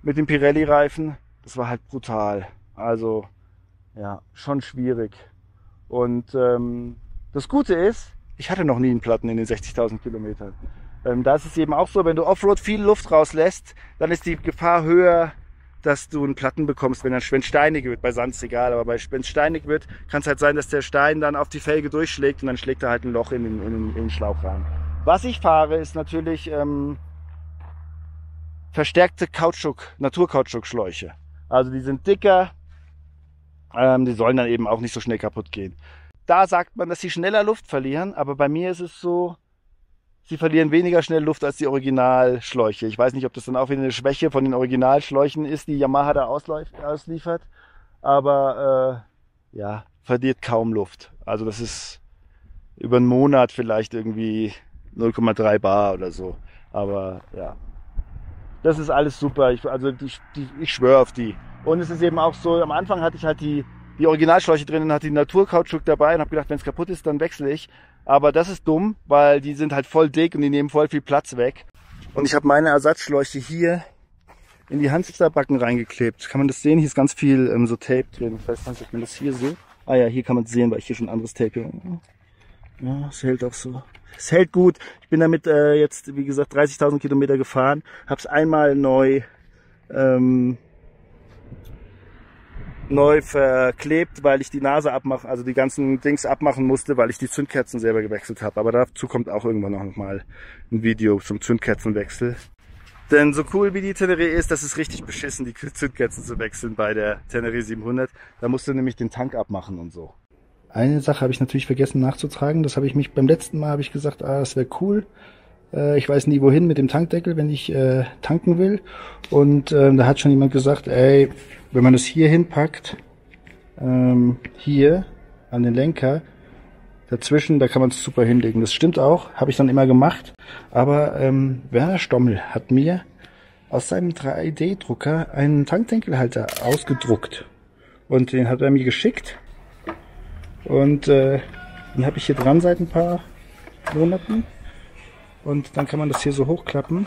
Pirelli-Reifen. Das war halt brutal. Also ja, schon schwierig. Und das Gute ist, ich hatte noch nie einen Platten in den 60.000 Kilometern. Da ist es eben auch so, wenn du Offroad viel Luft rauslässt, dann ist die Gefahr höher, dass du einen Platten bekommst, wenn es steinig wird. Bei Sand ist egal, aber wenn es steinig wird, kann es halt sein, dass der Stein dann auf die Felge durchschlägt und dann schlägt er halt ein Loch in den Schlauch rein. Was ich fahre, ist natürlich verstärkte Naturkautschukschläuche. Also die sind dicker, die sollen dann eben auch nicht so schnell kaputt gehen. Da sagt man, dass sie schneller Luft verlieren, aber bei mir ist es so, sie verlieren weniger schnell Luft als die Originalschläuche. Ich weiß nicht, ob das dann auch wieder eine Schwäche von den Originalschläuchen ist, die Yamaha da ausliefert. Aber verliert kaum Luft. Also das ist über einen Monat vielleicht irgendwie 0,3 Bar oder so. Aber ja, das ist alles super. Ich schwöre auf die. Und es ist eben auch so, am Anfang hatte ich halt die Originalschläuche drin und hatte die Naturkautschuk dabei und habe gedacht, wenn es kaputt ist, dann wechsle ich. Aber das ist dumm, weil die sind halt voll dick und die nehmen voll viel Platz weg. Und ich habe meine Ersatzschläuche hier in die Hamsterbacken reingeklebt. Kann man das sehen? Hier ist ganz viel so Tape drin. Ich weiß nicht, ob man das hier sieht. Ah ja, hier kann man es sehen, weil ich hier schon anderes Tape habe. Ja, es hält auch so. Es hält gut. Ich bin damit jetzt, wie gesagt, 30.000 Kilometer gefahren. Habe es einmal neu verklebt, weil ich die Nase also die ganzen Dings abmachen musste, weil ich die Zündkerzen selber gewechselt habe. Aber dazu kommt auch irgendwann noch mal ein Video zum Zündkerzenwechsel. Denn so cool wie die Tenere ist, das ist richtig beschissen, die Zündkerzen zu wechseln bei der Tenere 700. Da musst du nämlich den Tank abmachen und so. Eine Sache habe ich natürlich vergessen nachzutragen. Das habe ich beim letzten Mal gesagt, das wäre cool. Ich weiß nie wohin mit dem Tankdeckel, wenn ich tanken will. Und da hat schon jemand gesagt, ey, wenn man das hier hinpackt, hier an den Lenker, dazwischen, da kann man es super hinlegen. Das stimmt auch, habe ich dann immer gemacht. Aber Werner Stommel hat mir aus seinem 3D-Drucker einen Tankdeckelhalter ausgedruckt. Und den hat er mir geschickt. Und den habe ich hier dran seit ein paar Monaten. Und dann kann man das hier so hochklappen.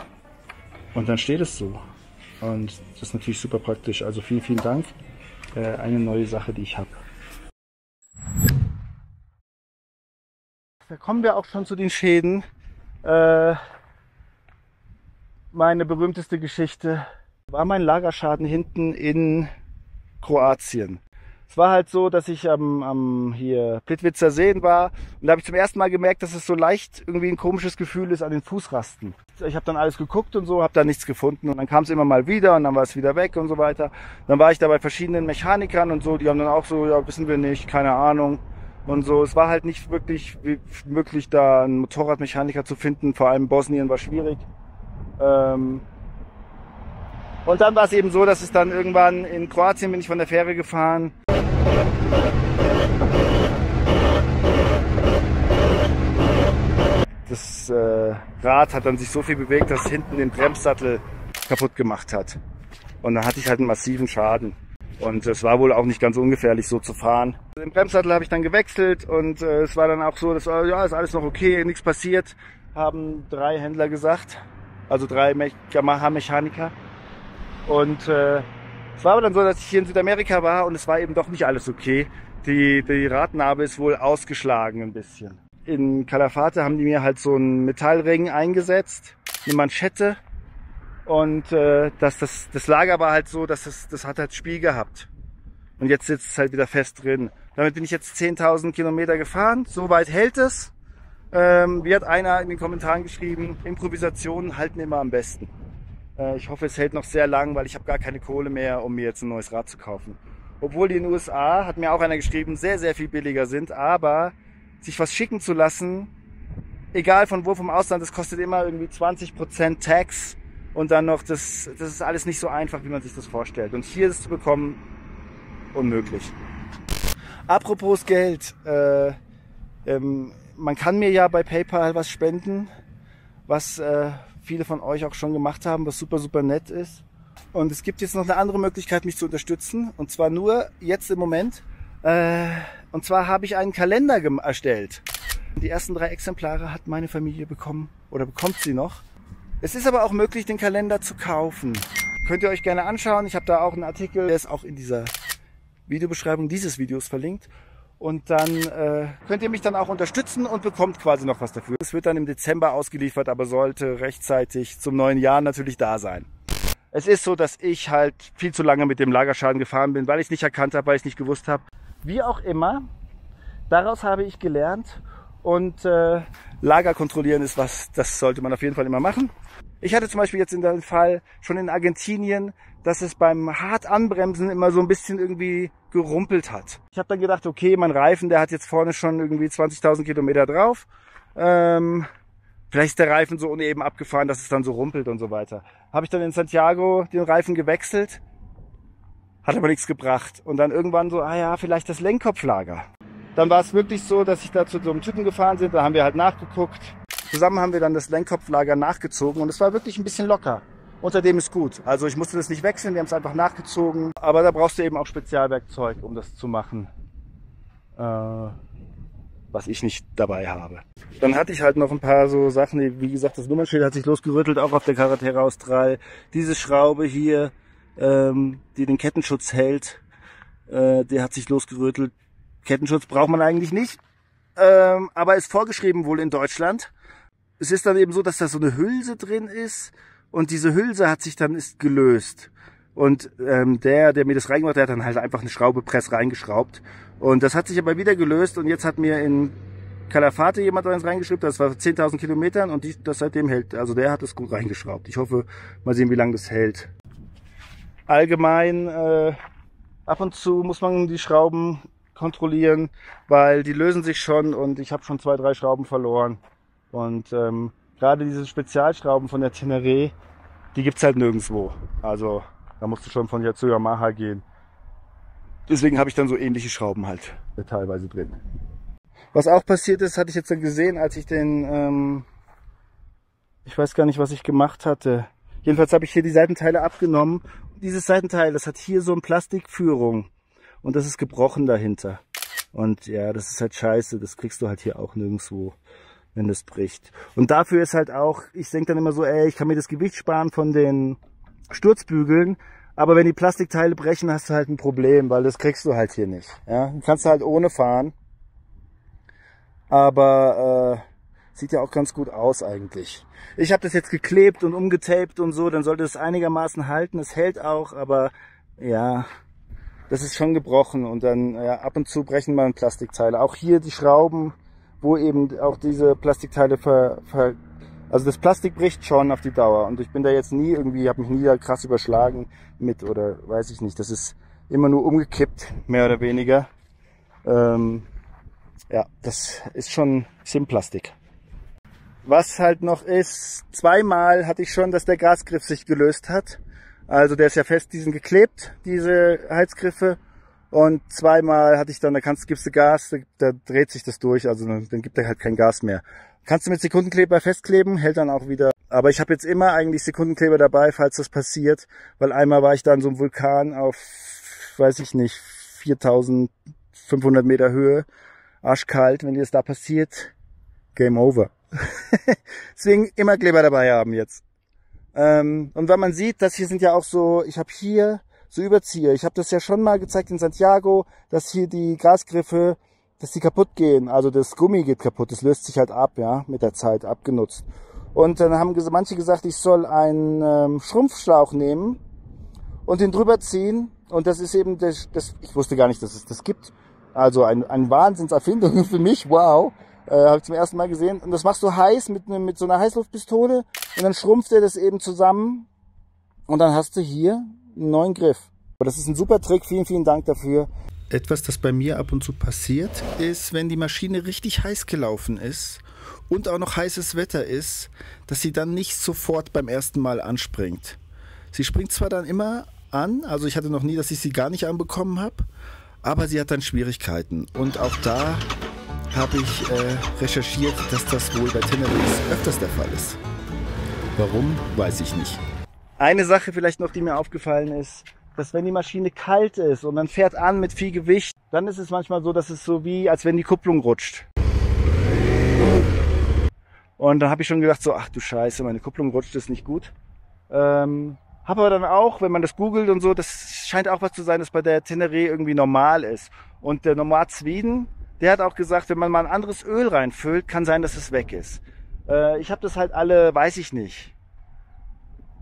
Und dann steht es so. Und das ist natürlich super praktisch. Also vielen, vielen Dank. Eine neue Sache, die ich habe. Da kommen wir auch schon zu den Schäden. Meine berühmteste Geschichte war mein Lagerschaden hinten in Kroatien. Es war halt so, dass ich am hier Plitvicer Seen war und da habe ich zum ersten Mal gemerkt, dass es so leicht irgendwie ein komisches Gefühl ist an den Fußrasten. Ich habe dann alles geguckt und so, habe da nichts gefunden und dann kam es immer mal wieder und dann war es wieder weg und so weiter. Dann war ich da bei verschiedenen Mechanikern und so, die haben dann auch so, ja, wissen wir nicht, keine Ahnung und so. Es war halt nicht wirklich möglich, da einen Motorradmechaniker zu finden, vor allem Bosnien war schwierig. Und dann war es eben so, dass es dann irgendwann in Kroatien bin ich von der Fähre gefahren. Das Rad hat dann sich so viel bewegt, dass hinten den Bremssattel kaputt gemacht hat. Und dann hatte ich halt einen massiven Schaden. Und es war wohl auch nicht ganz ungefährlich, so zu fahren. Den Bremssattel habe ich dann gewechselt und es war dann auch so, dass ja, ist alles noch okay, nichts passiert, haben 3 Händler gesagt. Also 3 Yamaha-Mechaniker. Und es war aber dann so, dass ich hier in Südamerika war und es war eben doch nicht alles okay. Die Radnabe ist wohl ausgeschlagen ein bisschen. In Calafate haben die mir halt so einen Metallring eingesetzt, eine Manschette. Und das Lager war halt so, dass das hat halt Spiel gehabt. Und jetzt sitzt es halt wieder fest drin. Damit bin ich jetzt 10.000 Kilometer gefahren. So weit hält es. Wie hat einer in den Kommentaren geschrieben, Improvisationen halten immer am besten. Ich hoffe, es hält noch sehr lang, weil ich habe gar keine Kohle mehr, um mir jetzt ein neues Rad zu kaufen. Obwohl die in den USA, hat mir auch einer geschrieben, sehr, sehr viel billiger sind. Aber sich was schicken zu lassen, egal von wo vom Ausland, das kostet immer irgendwie 20% Tax. Und dann noch, das ist alles nicht so einfach, wie man sich das vorstellt. Und hier das zu bekommen, unmöglich. Apropos Geld, man kann mir ja bei PayPal was spenden, was viele von euch auch schon gemacht haben, was super, super nett ist. Und es gibt jetzt noch eine andere Möglichkeit, mich zu unterstützen. Und zwar nur jetzt im Moment. Und zwar habe ich einen Kalender erstellt. Die ersten 3 Exemplare hat meine Familie bekommen oder bekommt sie noch. Es ist aber auch möglich, den Kalender zu kaufen. Könnt ihr euch gerne anschauen. Ich habe da auch einen Artikel, der ist auch in dieser Videobeschreibung dieses Videos verlinkt. Und dann könnt ihr mich dann auch unterstützen und bekommt quasi noch was dafür. Es wird dann im Dezember ausgeliefert, aber sollte rechtzeitig zum neuen Jahr natürlich da sein. Es ist so, dass ich halt viel zu lange mit dem Lagerschaden gefahren bin, weil ich es nicht erkannt habe, weil ich es nicht gewusst habe. Wie auch immer, daraus habe ich gelernt und Lager kontrollieren ist was, das sollte man auf jeden Fall immer machen. Ich hatte zum Beispiel jetzt in dem Fall schon in Argentinien, dass es beim hart Anbremsen immer so ein bisschen irgendwie gerumpelt hat. Ich habe dann gedacht, okay, mein Reifen, der hat jetzt vorne schon irgendwie 20.000 Kilometer drauf. Vielleicht ist der Reifen so uneben abgefahren, dass es dann so rumpelt und so weiter. Habe ich dann in Santiago den Reifen gewechselt, hat aber nichts gebracht. Und dann irgendwann so, ja, vielleicht das Lenkkopflager. Dann war es wirklich so, dass ich da zu so einem Typen gefahren bin, da haben wir halt nachgeguckt. Zusammen haben wir dann das Lenkkopflager nachgezogen und es war wirklich ein bisschen locker. Unter dem ist gut. Also ich musste das nicht wechseln, wir haben es einfach nachgezogen. Aber da brauchst du eben auch Spezialwerkzeug, um das zu machen, was ich nicht dabei habe. Dann hatte ich halt noch ein paar so Sachen, wie gesagt, das Nummernschild hat sich losgerüttelt, auch auf der Carretera Austral. Diese Schraube hier, die den Kettenschutz hält, der hat sich losgerüttelt. Kettenschutz braucht man eigentlich nicht, aber ist vorgeschrieben wohl in Deutschland. Es ist dann eben so, dass da so eine Hülse drin ist und diese Hülse hat sich dann gelöst. Und der mir das reingemacht hat, dann halt einfach eine Schraube Press reingeschraubt. Und das hat sich aber wieder gelöst und jetzt hat mir in Calafate jemand eins reingeschraubt, das war 10.000 Kilometern und das seitdem hält. Also der hat das gut reingeschraubt. Ich hoffe, mal sehen, wie lange das hält. Allgemein, ab und zu muss man die Schrauben kontrollieren, weil die lösen sich schon und ich habe schon 2, 3 Schrauben verloren. Und gerade diese Spezialschrauben von der Tenere, die gibt's halt nirgendwo. Also da musst du schon von hier zu Yamaha gehen. Deswegen habe ich dann so ähnliche Schrauben halt teilweise drin. Was auch passiert ist, hatte ich jetzt dann gesehen, als ich den, ich weiß gar nicht, was ich gemacht hatte. Jedenfalls habe ich hier die Seitenteile abgenommen. Dieses Seitenteil, das hat hier so eine Plastikführung und das ist gebrochen dahinter. Und ja, das ist halt scheiße, das kriegst du halt hier auch nirgendwo, wenn das bricht. Und dafür ist halt auch, ich denke dann immer so, ey, ich kann mir das Gewicht sparen von den Sturzbügeln, aber wenn die Plastikteile brechen, hast du halt ein Problem, weil das kriegst du halt hier nicht. Ja, dann kannst du halt ohne fahren. Aber sieht ja auch ganz gut aus eigentlich. Ich habe das jetzt geklebt und umgetaped und so, dann sollte es einigermaßen halten. Es hält auch, aber ja, das ist schon gebrochen und dann ja, ab und zu brechen mal Plastikteile. Auch hier die Schrauben, wo eben auch diese Plastikteile also das Plastik bricht schon auf die Dauer und ich bin da jetzt nie irgendwie, habe mich nie da krass überschlagen mit oder weiß ich nicht. Das ist immer nur umgekippt, mehr oder weniger. Ja, das ist schon ein bisschen Plastik. Was halt noch ist, zweimal hatte ich schon, dass der Gasgriff sich gelöst hat. Also der ist ja fest geklebt, diese Heizgriffe. Und zweimal hatte ich dann, gibst du Gas, da dreht sich das durch, also dann gibt er halt kein Gas mehr. Kannst du mit Sekundenkleber festkleben, hält dann auch wieder. Aber ich habe jetzt immer eigentlich Sekundenkleber dabei, falls das passiert. Weil einmal war ich da in so einem Vulkan auf, weiß ich nicht, 4500 Meter Höhe. Arschkalt, wenn dir das da passiert, Game over. Deswegen immer Kleber dabei haben jetzt. Und wenn man sieht, dass hier sind ja auch so, ich habe hier so Überzieher. Ich habe das ja schon mal gezeigt in Santiago, dass hier die Gasgriffe, dass die kaputt gehen. Also das Gummi geht kaputt, das löst sich halt ab, ja, mit der Zeit abgenutzt. Und dann haben manche gesagt, ich soll einen Schrumpfschlauch nehmen und den drüber ziehen. Und das ist eben ich wusste gar nicht, dass es das gibt. Also eine Wahnsinnserfindung für mich, wow. Habe ich zum ersten Mal gesehen. Und das machst du heiß mit so einer Heißluftpistole und dann schrumpft er das eben zusammen und dann hast du hier einen neuen Griff. Aber das ist ein super Trick, vielen, vielen Dank dafür. Etwas, das bei mir ab und zu passiert, ist, wenn die Maschine richtig heiß gelaufen ist und auch noch heißes Wetter ist, dass sie dann nicht sofort beim ersten Mal anspringt. Sie springt zwar dann immer an, also ich hatte noch nie, dass ich sie gar nicht anbekommen habe, aber sie hat dann Schwierigkeiten. Und auch da habe ich recherchiert, dass das wohl bei Teneriffe öfters der Fall ist. Warum, weiß ich nicht. Eine Sache vielleicht noch, die mir aufgefallen ist, dass wenn die Maschine kalt ist und man fährt an mit viel Gewicht, dann ist es manchmal so, dass es so wie, als wenn die Kupplung rutscht. Und dann habe ich schon gedacht so, ach du Scheiße, meine Kupplung rutscht, ist nicht gut. Habe aber dann auch, wenn man das googelt und so, das scheint auch was zu sein, das bei der Tenere irgendwie normal ist. Und der Nomad Sweden, der hat auch gesagt, wenn man mal ein anderes Öl reinfüllt, kann sein, dass es weg ist. Ich habe das halt alle, weiß ich nicht,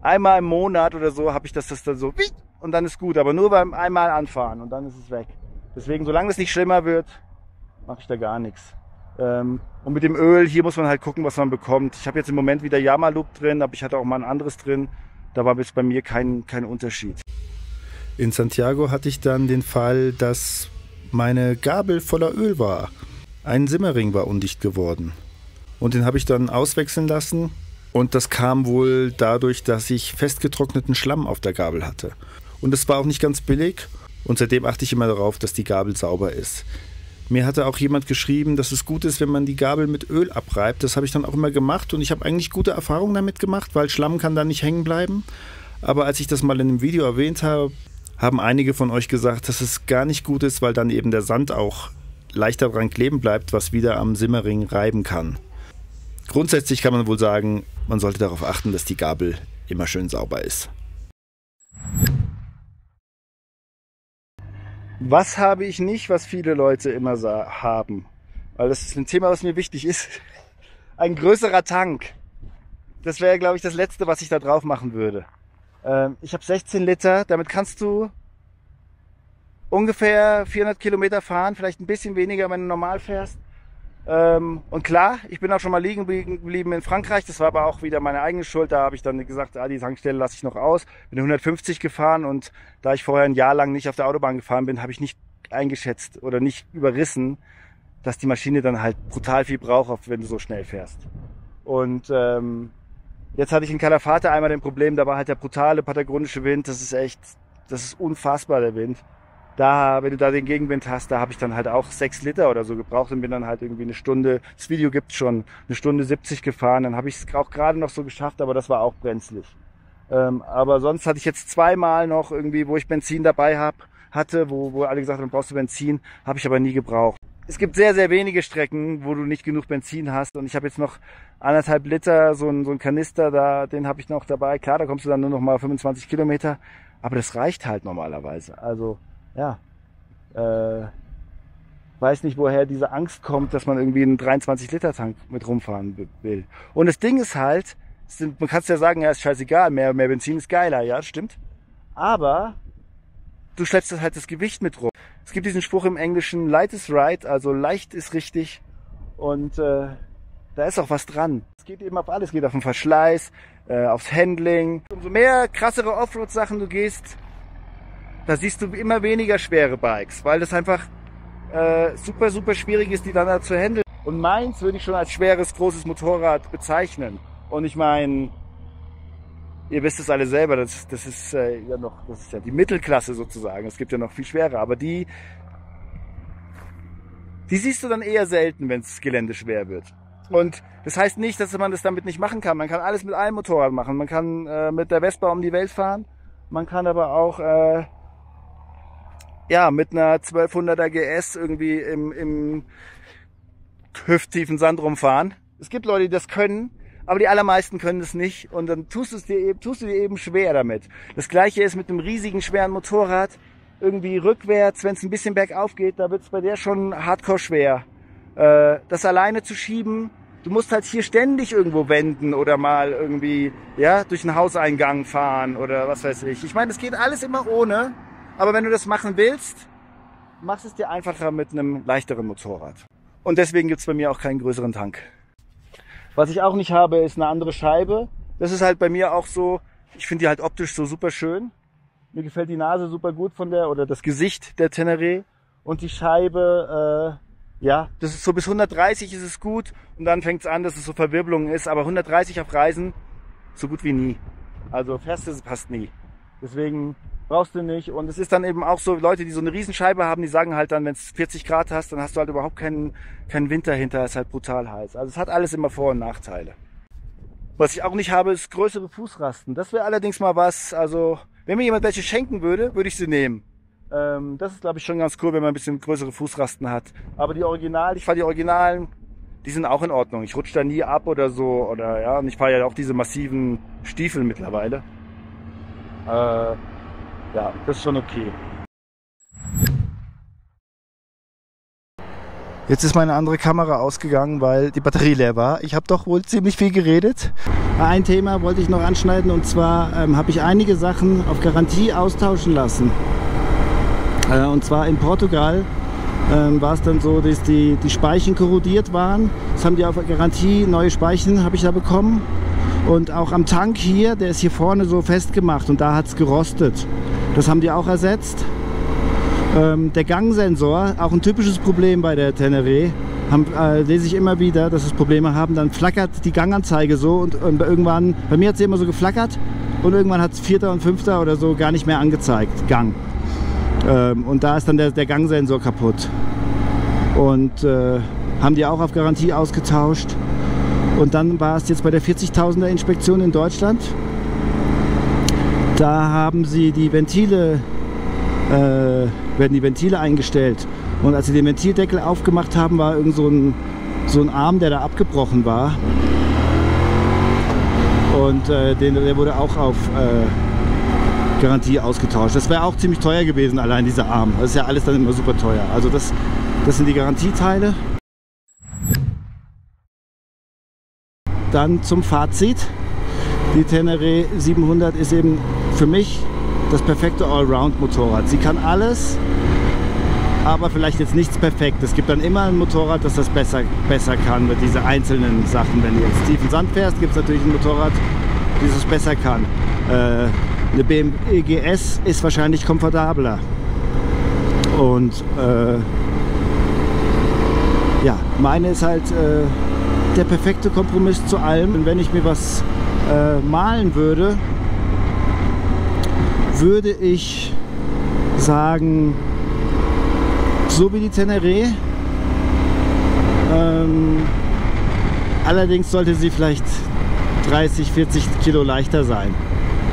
einmal im Monat oder so habe ich das dann so und dann ist gut. Aber nur beim einmal anfahren und dann ist es weg. Deswegen, solange es nicht schlimmer wird, mache ich da gar nichts. Und mit dem Öl, hier muss man halt gucken, was man bekommt. Ich habe jetzt im Moment wieder Yamaloop drin, aber ich hatte auch mal ein anderes drin. Da war bis bei mir kein Unterschied. In Santiago hatte ich dann den Fall, dass meine Gabel voller Öl war. Ein Simmering war undicht geworden. Und den habe ich dann auswechseln lassen. Und das kam wohl dadurch, dass ich festgetrockneten Schlamm auf der Gabel hatte. Und es war auch nicht ganz billig. Und seitdem achte ich immer darauf, dass die Gabel sauber ist. Mir hatte auch jemand geschrieben, dass es gut ist, wenn man die Gabel mit Öl abreibt. Das habe ich dann auch immer gemacht. Und ich habe eigentlich gute Erfahrungen damit gemacht, weil Schlamm kann da nicht hängen bleiben. Aber als ich das mal in einem Video erwähnt habe, haben einige von euch gesagt, dass es gar nicht gut ist, weil dann eben der Sand auch leichter dran kleben bleibt, was wieder am Simmering reiben kann. Grundsätzlich kann man wohl sagen, man sollte darauf achten, dass die Gabel immer schön sauber ist. Was habe ich nicht, was viele Leute immer haben? Weil das ist ein Thema, was mir wichtig ist. Ein größerer Tank. Das wäre, glaube ich, das Letzte, was ich da drauf machen würde. Ich habe 16 Liter, damit kannst du ungefähr 400 Kilometer fahren, vielleicht ein bisschen weniger, wenn du normal fährst. Und klar, ich bin auch schon mal liegen geblieben in Frankreich, das war aber auch wieder meine eigene Schuld. Da habe ich dann gesagt, die Tankstelle lasse ich noch aus. Bin 150 gefahren und da ich vorher ein Jahr lang nicht auf der Autobahn gefahren bin, habe ich nicht eingeschätzt oder nicht überrissen, dass die Maschine dann halt brutal viel braucht, wenn du so schnell fährst. Und jetzt hatte ich in Calafate einmal ein Problem, da war halt der brutale patagonische Wind, das ist unfassbar, der Wind. Da, wenn du da den Gegenwind hast, da habe ich dann halt auch 6 Liter oder so gebraucht und bin dann halt irgendwie eine Stunde, das Video gibt's schon, 1:70 gefahren. Dann habe ich es auch gerade noch so geschafft, aber das war auch brenzlig. Aber sonst hatte ich jetzt zweimal noch irgendwie, wo ich Benzin dabei hatte, wo alle gesagt haben, brauchst du Benzin, habe ich aber nie gebraucht. Es gibt sehr, sehr wenige Strecken, wo du nicht genug Benzin hast. Und ich habe jetzt noch 1,5 Liter, so ein Kanister, den habe ich noch dabei. Klar, da kommst du dann nur noch mal 25 Kilometer, aber das reicht halt normalerweise. Also ja, weiß nicht, woher diese Angst kommt, dass man irgendwie einen 23-Liter-Tank mit rumfahren will. Und das Ding ist halt, man kann es ja sagen, ja, ist scheißegal, mehr Benzin ist geiler, ja, stimmt. Aber du schleppst halt das Gewicht mit rum. Es gibt diesen Spruch im Englischen, light is right, also leicht ist richtig. Und da ist auch was dran. Es geht eben auf alles, es geht auf den Verschleiß, aufs Handling. Umso mehr krassere Offroad-Sachen du gehst, da siehst du immer weniger schwere Bikes, weil das einfach super, super schwierig ist, die dann da zu handeln. Und meins würde ich schon als schweres, großes Motorrad bezeichnen. Und ich meine, ihr wisst es alle selber, das ist ja die Mittelklasse sozusagen. Es gibt ja noch viel schwerer, aber die siehst du dann eher selten, wenn das Gelände schwer wird. Und das heißt nicht, dass man das damit nicht machen kann. Man kann alles mit einem Motorrad machen. Man kann mit der Vespa um die Welt fahren. Man kann aber auch mit einer 1200er GS irgendwie im hüfttiefen Sand rumfahren. Es gibt Leute, die das können, aber die allermeisten können es nicht. Und dann tust du dir eben schwer damit. Das Gleiche ist mit einem riesigen, schweren Motorrad. Irgendwie rückwärts, wenn es ein bisschen bergauf geht, da wird es bei der schon hardcore schwer. Das alleine zu schieben, du musst halt hier ständig irgendwo wenden oder mal irgendwie durch einen Hauseingang fahren oder was weiß ich. Ich meine, das geht alles immer ohne. Aber wenn du das machen willst, machst es dir einfacher mit einem leichteren Motorrad. Und deswegen gibt's bei mir auch keinen größeren Tank. Was ich auch nicht habe, ist eine andere Scheibe. Das ist halt bei mir auch so, ich finde die halt optisch so super schön. Mir gefällt die Nase super gut oder das Gesicht der Tenere. Und die Scheibe, das ist so bis 130 ist es gut. Und dann fängt's an, dass es so Verwirbelung ist. Aber 130 auf Reisen, so gut wie nie. Also fest ist es fast nie. Deswegen brauchst du nicht. Und es ist dann eben auch so, Leute, die so eine Riesenscheibe haben, die sagen halt dann, wenn es 40 Grad hast, dann hast du halt überhaupt keinen Wind dahinter, ist halt brutal heiß. Also es hat alles immer Vor- und Nachteile. Was ich auch nicht habe, ist größere Fußrasten. Das wäre allerdings mal was, also wenn mir jemand welche schenken würde, würde ich sie nehmen. Das ist, glaube ich, schon ganz cool, wenn man ein bisschen größere Fußrasten hat. Aber ich fahre die Originalen, die sind auch in Ordnung. Ich rutsche da nie ab oder so. Und ich fahre ja auch diese massiven Stiefel mittlerweile. Das ist schon okay. Jetzt ist meine andere Kamera ausgegangen, weil die Batterie leer war. Ich habe doch wohl ziemlich viel geredet. Ein Thema wollte ich noch anschneiden und zwar habe ich einige Sachen auf Garantie austauschen lassen. Und zwar in Portugal war es dann so, dass die Speichen korrodiert waren. Das haben die auf Garantie, neue Speichen habe ich da bekommen. Und auch am Tank hier, der ist hier vorne so festgemacht und da hat es gerostet. Das haben die auch ersetzt. Der Gangsensor, auch ein typisches Problem bei der Tenere, lese ich immer wieder, dass es Probleme haben. Dann flackert die Ganganzeige so und irgendwann, bei mir hat sie immer so geflackert und irgendwann hat es 4. und 5. oder so gar nicht mehr angezeigt, Gang. Und da ist dann der Gangsensor kaputt. Und haben die auch auf Garantie ausgetauscht. Und dann war es jetzt bei der 40.000er Inspektion in Deutschland. Da haben sie die Ventile, werden die Ventile eingestellt. Und als sie den Ventildeckel aufgemacht haben, war irgend so ein Arm, der da abgebrochen war. Und der wurde auch auf Garantie ausgetauscht. Das wäre auch ziemlich teuer gewesen, allein dieser Arm. Das ist ja alles dann immer super teuer. Also das sind die Garantieteile. Dann zum Fazit. Die Tenere 700 ist eben für mich das perfekte Allround-Motorrad. Sie kann alles, aber vielleicht jetzt nichts perfekt. Es gibt dann immer ein Motorrad, das besser kann mit diesen einzelnen Sachen. Wenn du jetzt tiefen Sand fährst, gibt es natürlich ein Motorrad, das es besser kann. Eine BMW GS ist wahrscheinlich komfortabler. Und meine ist halt der perfekte Kompromiss zu allem. Und wenn ich mir was malen würde, würde ich sagen, so wie die Tenere. Allerdings sollte sie vielleicht 30, 40 Kilo leichter sein.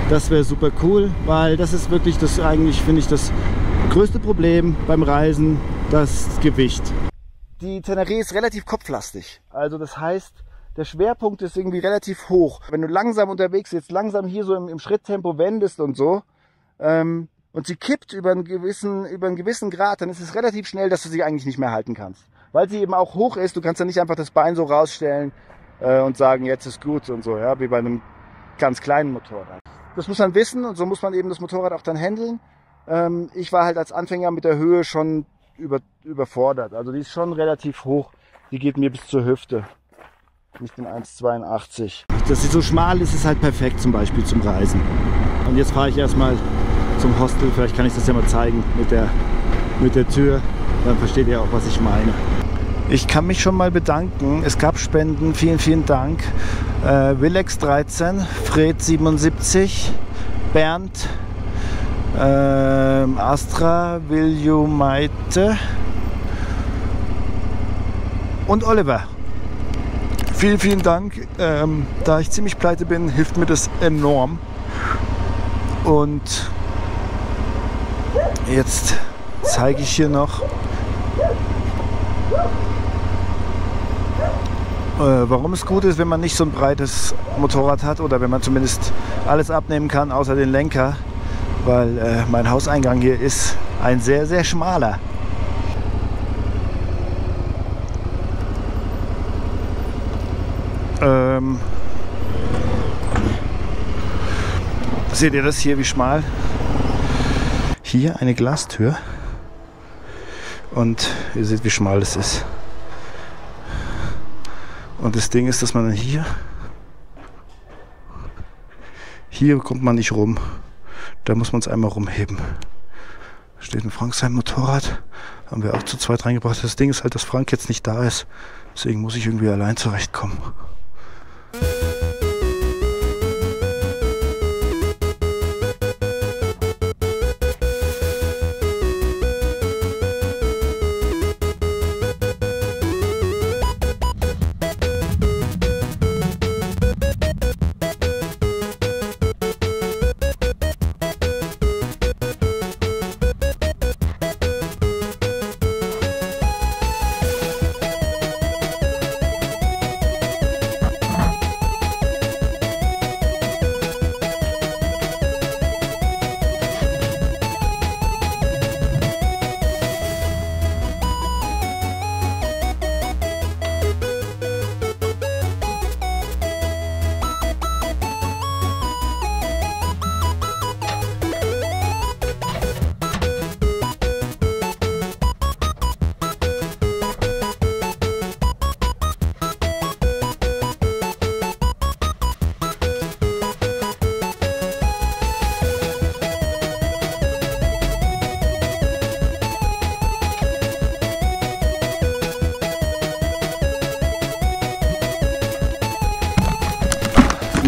Das wäre super cool, weil das ist wirklich das, eigentlich finde ich, das größte Problem beim Reisen, das Gewicht. Die Tenere ist relativ kopflastig. Also das heißt, der Schwerpunkt ist irgendwie relativ hoch. Wenn du langsam unterwegs bist, langsam hier so im Schritttempo wendest und so, und sie kippt über einen gewissen Grad, dann ist es relativ schnell, dass du sie eigentlich nicht mehr halten kannst. Weil sie eben auch hoch ist, du kannst ja nicht einfach das Bein so rausstellen und sagen, jetzt ist gut und so, ja, wie bei einem ganz kleinen Motorrad. Das muss man wissen und so muss man eben das Motorrad auch dann handeln. Ich war halt als Anfänger mit der Höhe schon überfordert. Also die ist schon relativ hoch, die geht mir bis zur Hüfte. Ich bin 1,82. Dass sie so schmal ist, ist halt perfekt zum Beispiel zum Reisen. Und jetzt fahre ich erstmal zum Hostel, vielleicht kann ich das ja mal zeigen mit der Tür, dann versteht ihr auch, was ich meine. Ich kann mich schon mal bedanken, es gab Spenden, vielen, vielen Dank. Willex 13, Fred 77, Bernd, Astra, Viljumaite und Oliver. Vielen, vielen Dank. Da ich ziemlich pleite bin, hilft mir das enorm. Und jetzt zeige ich hier noch, warum es gut ist, wenn man nicht so ein breites Motorrad hat oder wenn man zumindest alles abnehmen kann, außer den Lenker, weil mein Hauseingang hier ist ein sehr, sehr schmaler. Seht ihr das hier, wie schmal? Hier eine Glastür und ihr seht, wie schmal es ist. Und das Ding ist, dass man dann hier kommt man nicht rum. Da muss man es einmal rumheben. Da steht ein Frank sein Motorrad. Haben wir auch zu zweit reingebracht. Das Ding ist halt, dass Frank jetzt nicht da ist. Deswegen muss ich irgendwie allein zurechtkommen.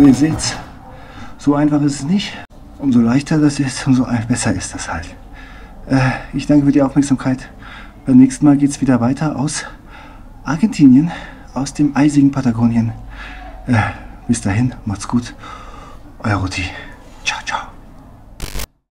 Und ihr seht, so einfach ist es nicht. Umso leichter das ist, umso besser ist das halt. Ich danke für die Aufmerksamkeit. Beim nächsten Mal geht es wieder weiter aus Argentinien, aus dem eisigen Patagonien. Bis dahin, macht's gut. Euer Ruti. Ciao, ciao.